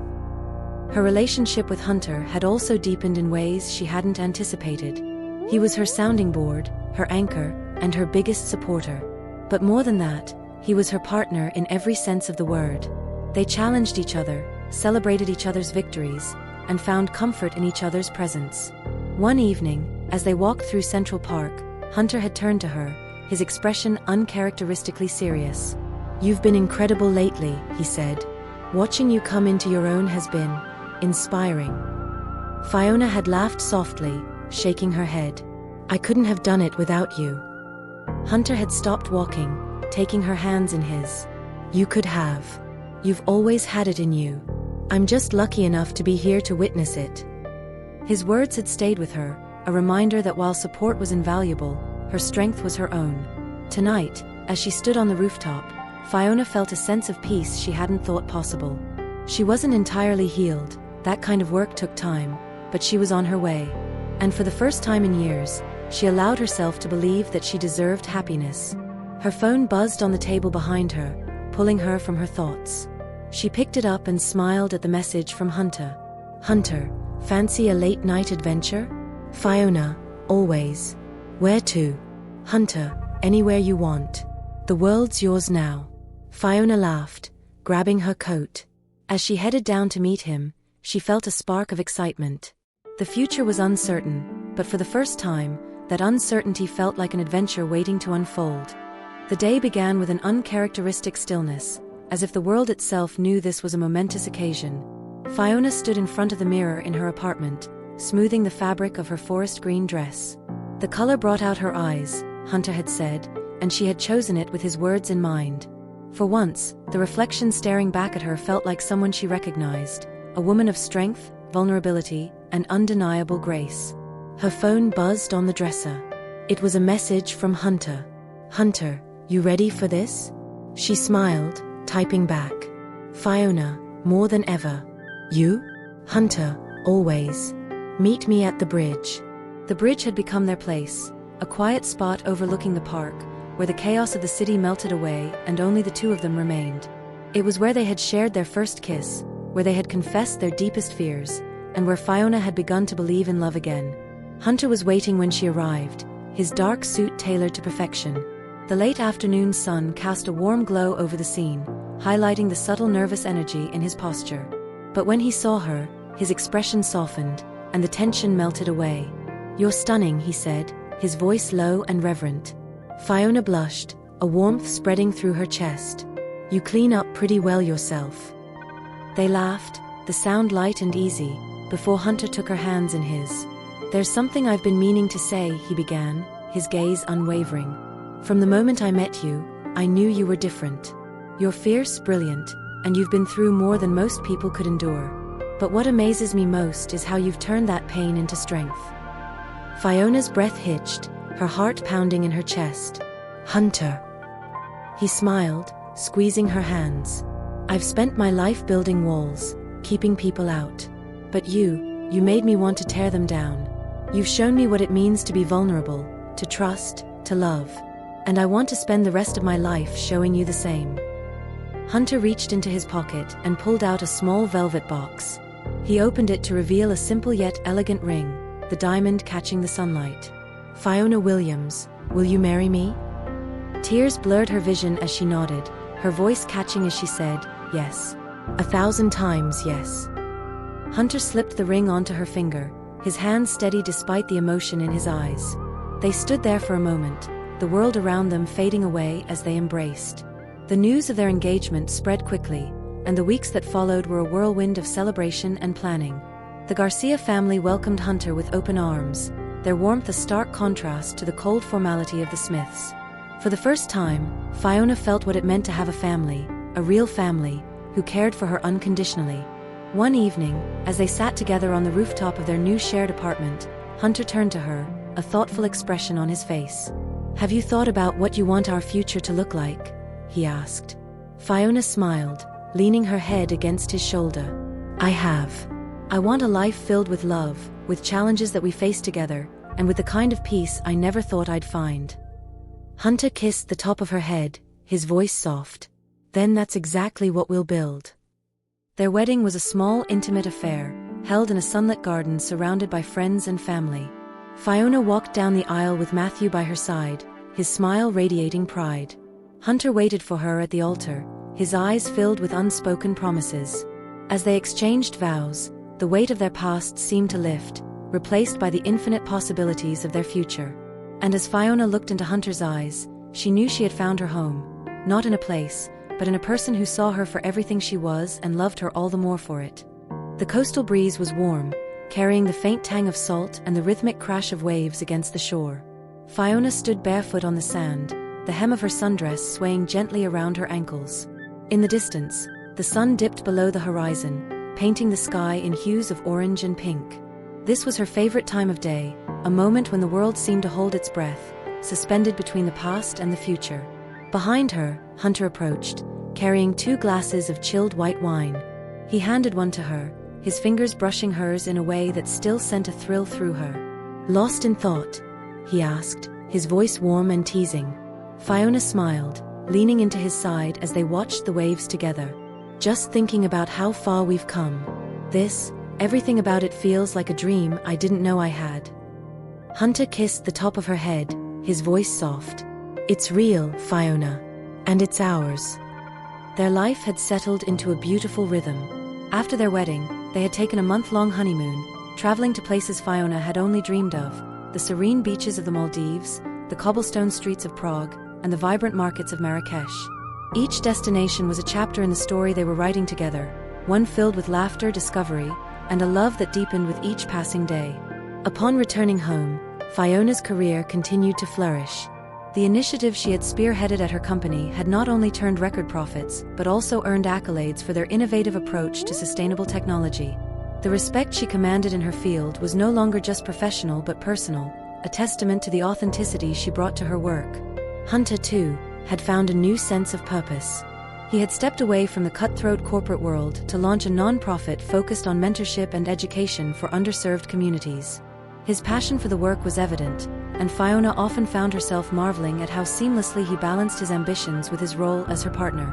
Her relationship with Hunter had also deepened in ways she hadn't anticipated. He was her sounding board, her anchor, and her biggest supporter. But more than that, he was her partner in every sense of the word. They challenged each other, celebrated each other's victories, and found comfort in each other's presence. One evening, as they walked through Central Park, Hunter had turned to her, his expression uncharacteristically serious. "You've been incredible lately," he said. "Watching you come into your own has been inspiring." Phiona had laughed softly, shaking her head. "I couldn't have done it without you." Hunter had stopped walking, taking her hands in his. "You could have. You've always had it in you. I'm just lucky enough to be here to witness it." His words had stayed with her, a reminder that while support was invaluable, her strength was her own. Tonight, as she stood on the rooftop, Phiona felt a sense of peace she hadn't thought possible. She wasn't entirely healed, that kind of work took time, but she was on her way. And for the first time in years, she allowed herself to believe that she deserved happiness. Her phone buzzed on the table behind her, pulling her from her thoughts. She picked it up and smiled at the message from Hunter. "Hunter, fancy a late-night adventure?" "Phiona, always." "Where to?" "Hunter, anywhere you want. The world's yours now." Phiona laughed, grabbing her coat. As she headed down to meet him, she felt a spark of excitement. The future was uncertain, but for the first time, that uncertainty felt like an adventure waiting to unfold. The day began with an uncharacteristic stillness, as if the world itself knew this was a momentous occasion. Phiona stood in front of the mirror in her apartment, smoothing the fabric of her forest green dress. The color brought out her eyes, Hunter had said, and she had chosen it with his words in mind. For once, the reflection staring back at her felt like someone she recognized, a woman of strength, vulnerability, and undeniable grace. Her phone buzzed on the dresser. It was a message from Hunter. "Hunter, you ready for this?" She smiled, typing back. "Phiona, more than ever." "You?" "Hunter, always. Meet me at the bridge." The bridge had become their place, a quiet spot overlooking the park, where the chaos of the city melted away and only the two of them remained. It was where they had shared their first kiss, where they had confessed their deepest fears, and where Phiona had begun to believe in love again. Hunter was waiting when she arrived, his dark suit tailored to perfection. The late afternoon sun cast a warm glow over the scene, highlighting the subtle nervous energy in his posture. But when he saw her, his expression softened, and the tension melted away. "You're stunning," he said, his voice low and reverent. Phiona blushed, a warmth spreading through her chest. "You clean up pretty well yourself." They laughed, the sound light and easy, before Hunter took her hands in his. "There's something I've been meaning to say," he began, his gaze unwavering. "From the moment I met you, I knew you were different. You're fierce, brilliant, and you've been through more than most people could endure. But what amazes me most is how you've turned that pain into strength." Phiona's breath hitched, her heart pounding in her chest. "Hunter." He smiled, squeezing her hands. "I've spent my life building walls, keeping people out. But you made me want to tear them down. You've shown me what it means to be vulnerable, to trust, to love. And I want to spend the rest of my life showing you the same." Hunter reached into his pocket and pulled out a small velvet box. He opened it to reveal a simple yet elegant ring, the diamond catching the sunlight. "Phiona Williams, will you marry me?" Tears blurred her vision as she nodded, her voice catching as she said, "Yes. 1,000 times yes." Hunter slipped the ring onto her finger, his hand steady despite the emotion in his eyes. They stood there for a moment, the world around them fading away as they embraced. The news of their engagement spread quickly, and the weeks that followed were a whirlwind of celebration and planning. The Garcia family welcomed Hunter with open arms, their warmth a stark contrast to the cold formality of the Smiths. For the first time, Phiona felt what it meant to have a family, a real family, who cared for her unconditionally. One evening, as they sat together on the rooftop of their new shared apartment, Hunter turned to her, a thoughtful expression on his face. "Have you thought about what you want our future to look like?" he asked. Phiona smiled, leaning her head against his shoulder. "I have. I want a life filled with love, with challenges that we face together, and with the kind of peace I never thought I'd find." Hunter kissed the top of her head, his voice soft. "Then that's exactly what we'll build." Their wedding was a small, intimate affair, held in a sunlit garden surrounded by friends and family. Phiona walked down the aisle with Matthew by her side, his smile radiating pride. Hunter waited for her at the altar, his eyes filled with unspoken promises. As they exchanged vows, the weight of their past seemed to lift, replaced by the infinite possibilities of their future. And as Phiona looked into Hunter's eyes, she knew she had found her home, not in a place, but in a person who saw her for everything she was and loved her all the more for it. The coastal breeze was warm, carrying the faint tang of salt and the rhythmic crash of waves against the shore. Phiona stood barefoot on the sand, the hem of her sundress swaying gently around her ankles. In the distance, the sun dipped below the horizon, painting the sky in hues of orange and pink. This was her favorite time of day, a moment when the world seemed to hold its breath, suspended between the past and the future. Behind her, Hunter approached, carrying 2 glasses of chilled white wine. He handed one to her, his fingers brushing hers in a way that still sent a thrill through her. "Lost in thought?" he asked, his voice warm and teasing. Phiona smiled, leaning into his side as they watched the waves together. "Just thinking about how far we've come. Everything about it feels like a dream I didn't know I had." Hunter kissed the top of her head, his voice soft. "It's real, Phiona. And it's ours." Their life had settled into a beautiful rhythm. After their wedding, they had taken a month-long honeymoon, traveling to places Phiona had only dreamed of, the serene beaches of the Maldives, the cobblestone streets of Prague, and the vibrant markets of Marrakesh. Each destination was a chapter in the story they were writing together, one filled with laughter, discovery, and a love that deepened with each passing day. Upon returning home, Phiona's career continued to flourish. The initiative she had spearheaded at her company had not only turned record profits, but also earned accolades for their innovative approach to sustainable technology. The respect she commanded in her field was no longer just professional but personal, a testament to the authenticity she brought to her work. Hunter, too, had found a new sense of purpose. He had stepped away from the cutthroat corporate world to launch a non-profit focused on mentorship and education for underserved communities. His passion for the work was evident, and Phiona often found herself marveling at how seamlessly he balanced his ambitions with his role as her partner.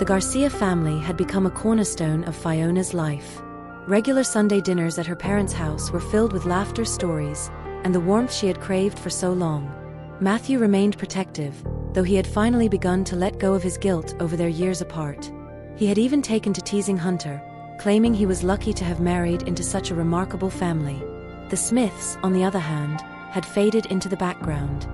The Garcia family had become a cornerstone of Phiona's life. Regular Sunday dinners at her parents' house were filled with laughter, stories, and the warmth she had craved for so long. Matthew remained protective, though he had finally begun to let go of his guilt over their years apart. He had even taken to teasing Hunter, claiming he was lucky to have married into such a remarkable family. The Smiths, on the other hand, had faded into the background.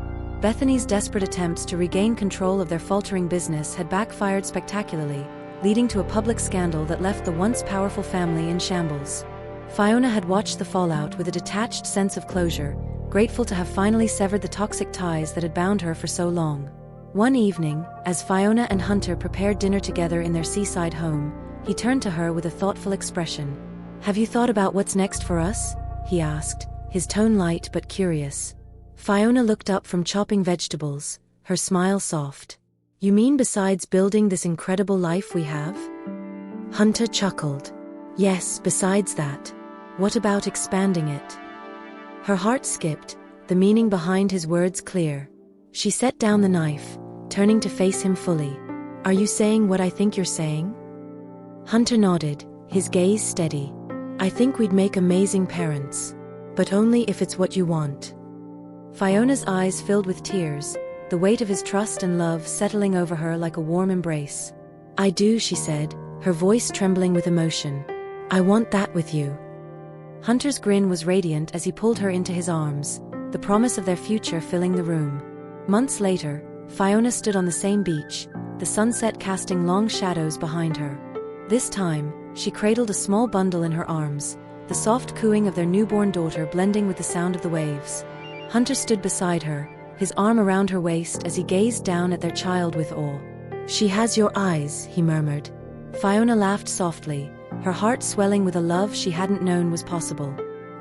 Bethany's desperate attempts to regain control of their faltering business had backfired spectacularly, leading to a public scandal that left the once powerful family in shambles. Phiona had watched the fallout with a detached sense of closure, grateful to have finally severed the toxic ties that had bound her for so long. One evening, as Phiona and Hunter prepared dinner together in their seaside home, he turned to her with a thoughtful expression. "Have you thought about what's next for us?" he asked, his tone light but curious. Phiona looked up from chopping vegetables, her smile soft. "You mean besides building this incredible life we have?" Hunter chuckled. "Yes, besides that. What about expanding it?" Her heart skipped, the meaning behind his words clear. She set down the knife, turning to face him fully. "Are you saying what I think you're saying?" Hunter nodded, his gaze steady. "I think we'd make amazing parents. But only if it's what you want." Phiona's eyes filled with tears, the weight of his trust and love settling over her like a warm embrace. "I do," she said, her voice trembling with emotion. "I want that with you." Hunter's grin was radiant as he pulled her into his arms, the promise of their future filling the room. Months later, Phiona stood on the same beach, the sunset casting long shadows behind her. This time, she cradled a small bundle in her arms, the soft cooing of their newborn daughter blending with the sound of the waves. Hunter stood beside her, his arm around her waist as he gazed down at their child with awe. "She has your eyes," he murmured. Phiona laughed softly, her heart swelling with a love she hadn't known was possible.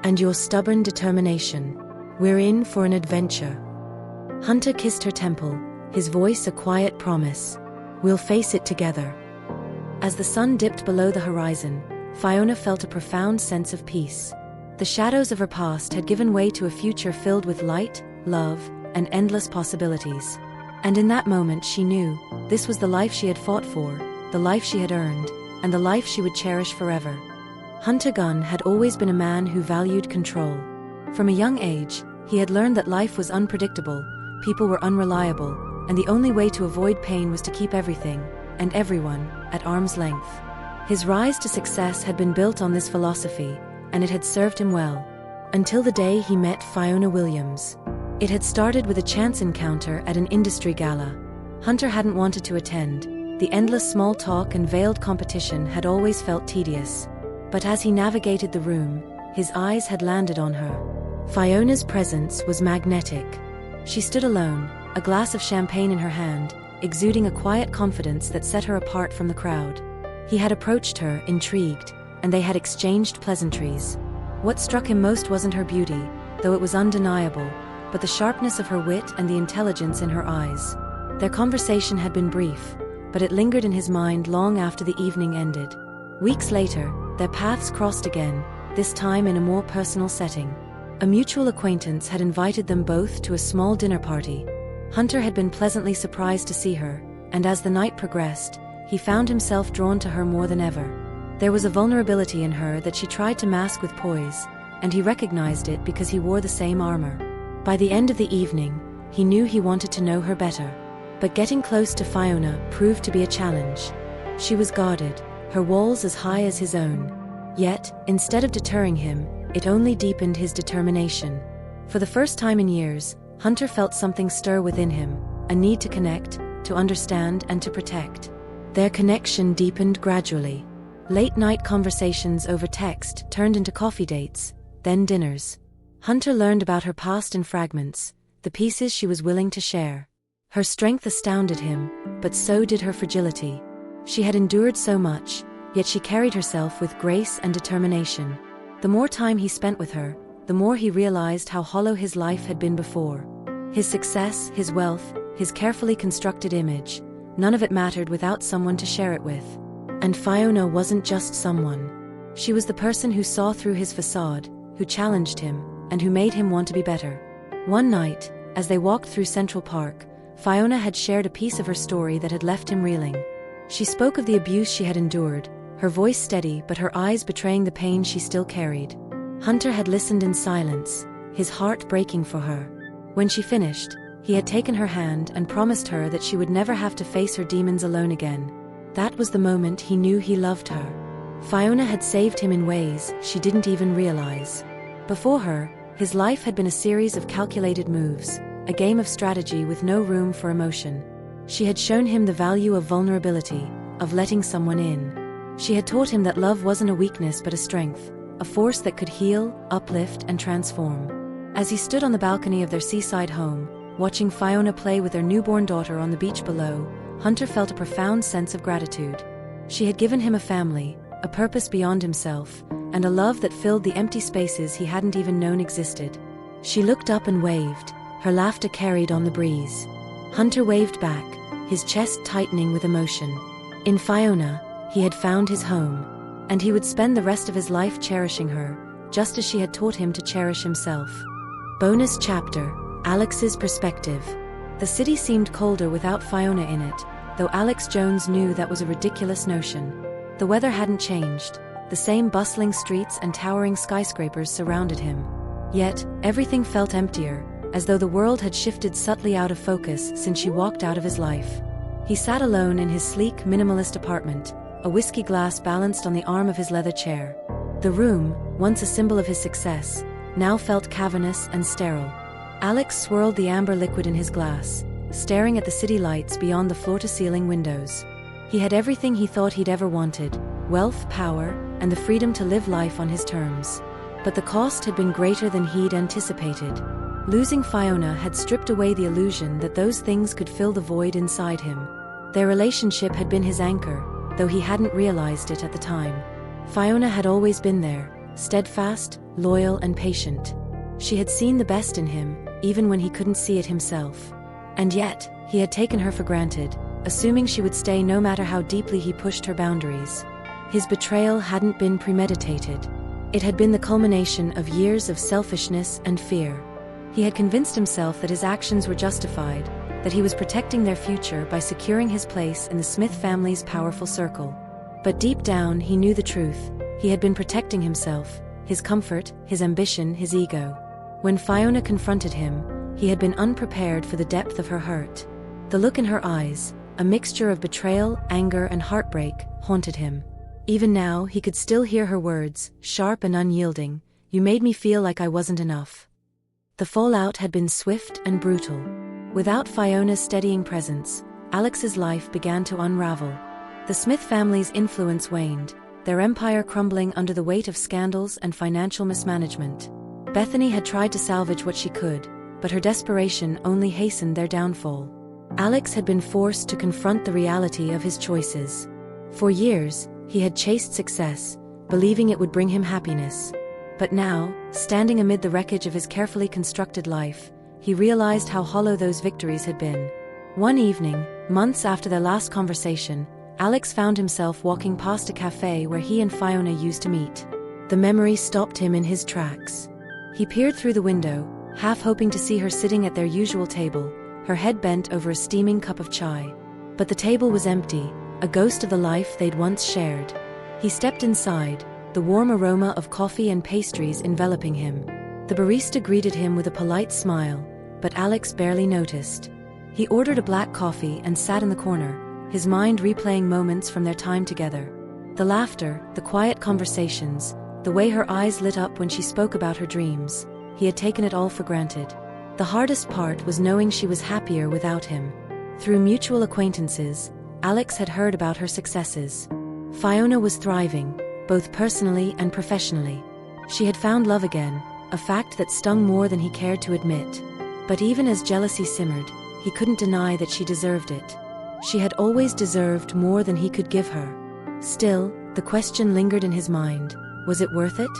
"And your stubborn determination. We're in for an adventure." Hunter kissed her temple, his voice a quiet promise. "We'll face it together." As the sun dipped below the horizon, Phiona felt a profound sense of peace. The shadows of her past had given way to a future filled with light, love, and endless possibilities. And in that moment she knew, this was the life she had fought for, the life she had earned, and the life she would cherish forever. Hunter Gunn had always been a man who valued control. From a young age, he had learned that life was unpredictable, people were unreliable, and the only way to avoid pain was to keep everything, and everyone, at arm's length. His rise to success had been built on this philosophy, and it had served him well. Until the day he met Phiona Williams. It had started with a chance encounter at an industry gala. Hunter hadn't wanted to attend. The endless small talk and veiled competition had always felt tedious. But as he navigated the room, his eyes had landed on her. Phiona's presence was magnetic. She stood alone, a glass of champagne in her hand, exuding a quiet confidence that set her apart from the crowd. He had approached her, intrigued, and they had exchanged pleasantries. What struck him most wasn't her beauty, though it was undeniable, but the sharpness of her wit and the intelligence in her eyes. Their conversation had been brief, but it lingered in his mind long after the evening ended. Weeks later, their paths crossed again, this time in a more personal setting. A mutual acquaintance had invited them both to a small dinner party. Hunter had been pleasantly surprised to see her, and as the night progressed, he found himself drawn to her more than ever. There was a vulnerability in her that she tried to mask with poise, and he recognized it because he wore the same armor. By the end of the evening, he knew he wanted to know her better. But getting close to Phiona proved to be a challenge. She was guarded, her walls as high as his own. Yet, instead of deterring him, it only deepened his determination. For the first time in years, Hunter felt something stir within him, a need to connect, to understand, and to protect. Their connection deepened gradually. Late-night conversations over text turned into coffee dates, then dinners. Hunter learned about her past in fragments, the pieces she was willing to share. Her strength astounded him, but so did her fragility. She had endured so much, yet she carried herself with grace and determination. The more time he spent with her, the more he realized how hollow his life had been before. His success, his wealth, his carefully constructed image, none of it mattered without someone to share it with. And Phiona wasn't just someone. She was the person who saw through his facade, who challenged him, and who made him want to be better. One night, as they walked through Central Park, Phiona had shared a piece of her story that had left him reeling. She spoke of the abuse she had endured, her voice steady but her eyes betraying the pain she still carried. Hunter had listened in silence, his heart breaking for her. When she finished, he had taken her hand and promised her that she would never have to face her demons alone again. That was the moment he knew he loved her. Phiona had saved him in ways she didn't even realize. Before her, his life had been a series of calculated moves, a game of strategy with no room for emotion. She had shown him the value of vulnerability, of letting someone in. She had taught him that love wasn't a weakness but a strength, a force that could heal, uplift, and transform. As he stood on the balcony of their seaside home, watching Phiona play with their newborn daughter on the beach below, Hunter felt a profound sense of gratitude. She had given him a family, a purpose beyond himself, and a love that filled the empty spaces he hadn't even known existed. She looked up and waved, her laughter carried on the breeze. Hunter waved back, his chest tightening with emotion. In Phiona, he had found his home, and he would spend the rest of his life cherishing her, just as she had taught him to cherish himself. Bonus chapter: Alex's perspective. The city seemed colder without Phiona in it, though Alex Jones knew that was a ridiculous notion. The weather hadn't changed, the same bustling streets and towering skyscrapers surrounded him. Yet, everything felt emptier, as though the world had shifted subtly out of focus since she walked out of his life. He sat alone in his sleek, minimalist apartment, a whiskey glass balanced on the arm of his leather chair. The room, once a symbol of his success, now felt cavernous and sterile. Alex swirled the amber liquid in his glass, staring at the city lights beyond the floor-to-ceiling windows. He had everything he thought he'd ever wanted: wealth, power, and the freedom to live life on his terms. But the cost had been greater than he'd anticipated. Losing Phiona had stripped away the illusion that those things could fill the void inside him. Their relationship had been his anchor, though he hadn't realized it at the time. Phiona had always been there, steadfast, loyal, and patient. She had seen the best in him, even when he couldn't see it himself. And yet, he had taken her for granted, assuming she would stay no matter how deeply he pushed her boundaries. His betrayal hadn't been premeditated. It had been the culmination of years of selfishness and fear. He had convinced himself that his actions were justified, that he was protecting their future by securing his place in the Smith family's powerful circle. But deep down he knew the truth: he had been protecting himself, his comfort, his ambition, his ego. When Phiona confronted him, he had been unprepared for the depth of her hurt. The look in her eyes, a mixture of betrayal, anger, and heartbreak, haunted him. Even now he could still hear her words, sharp and unyielding: "You made me feel like I wasn't enough." The fallout had been swift and brutal. Without Phiona's steadying presence, Alex's life began to unravel. The Smith family's influence waned, their empire crumbling under the weight of scandals and financial mismanagement. Bethany had tried to salvage what she could, but her desperation only hastened their downfall. Alex had been forced to confront the reality of his choices. For years, he had chased success, believing it would bring him happiness. But now, standing amid the wreckage of his carefully constructed life, he realized how hollow those victories had been. One evening, months after their last conversation, Alex found himself walking past a cafe where he and Phiona used to meet. The memory stopped him in his tracks. He peered through the window, half hoping to see her sitting at their usual table, her head bent over a steaming cup of chai. But the table was empty, a ghost of the life they'd once shared. He stepped inside, the warm aroma of coffee and pastries enveloping him. The barista greeted him with a polite smile, but Alex barely noticed. He ordered a black coffee and sat in the corner, his mind replaying moments from their time together. The laughter, the quiet conversations, the way her eyes lit up when she spoke about her dreams. He had taken it all for granted. The hardest part was knowing she was happier without him. Through mutual acquaintances, Alex had heard about her successes. Phiona was thriving, both personally and professionally. She had found love again, a fact that stung more than he cared to admit. But even as jealousy simmered, he couldn't deny that she deserved it. She had always deserved more than he could give her. Still, the question lingered in his mind: was it worth it?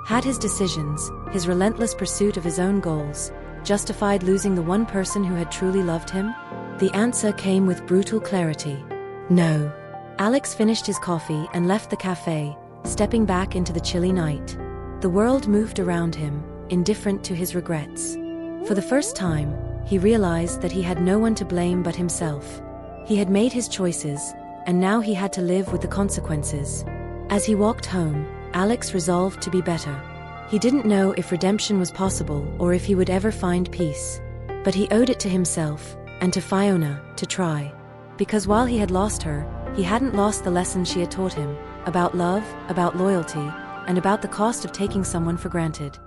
Had his decisions, his relentless pursuit of his own goals, justified losing the one person who had truly loved him? The answer came with brutal clarity: no. Alex finished his coffee and left the cafe, stepping back into the chilly night. The world moved around him, indifferent to his regrets. For the first time, he realized that he had no one to blame but himself. He had made his choices, and now he had to live with the consequences. As he walked home, Alex resolved to be better. He didn't know if redemption was possible or if he would ever find peace. But he owed it to himself, and to Phiona, to try. Because while he had lost her, he hadn't lost the lessons she had taught him, about love, about loyalty, and about the cost of taking someone for granted.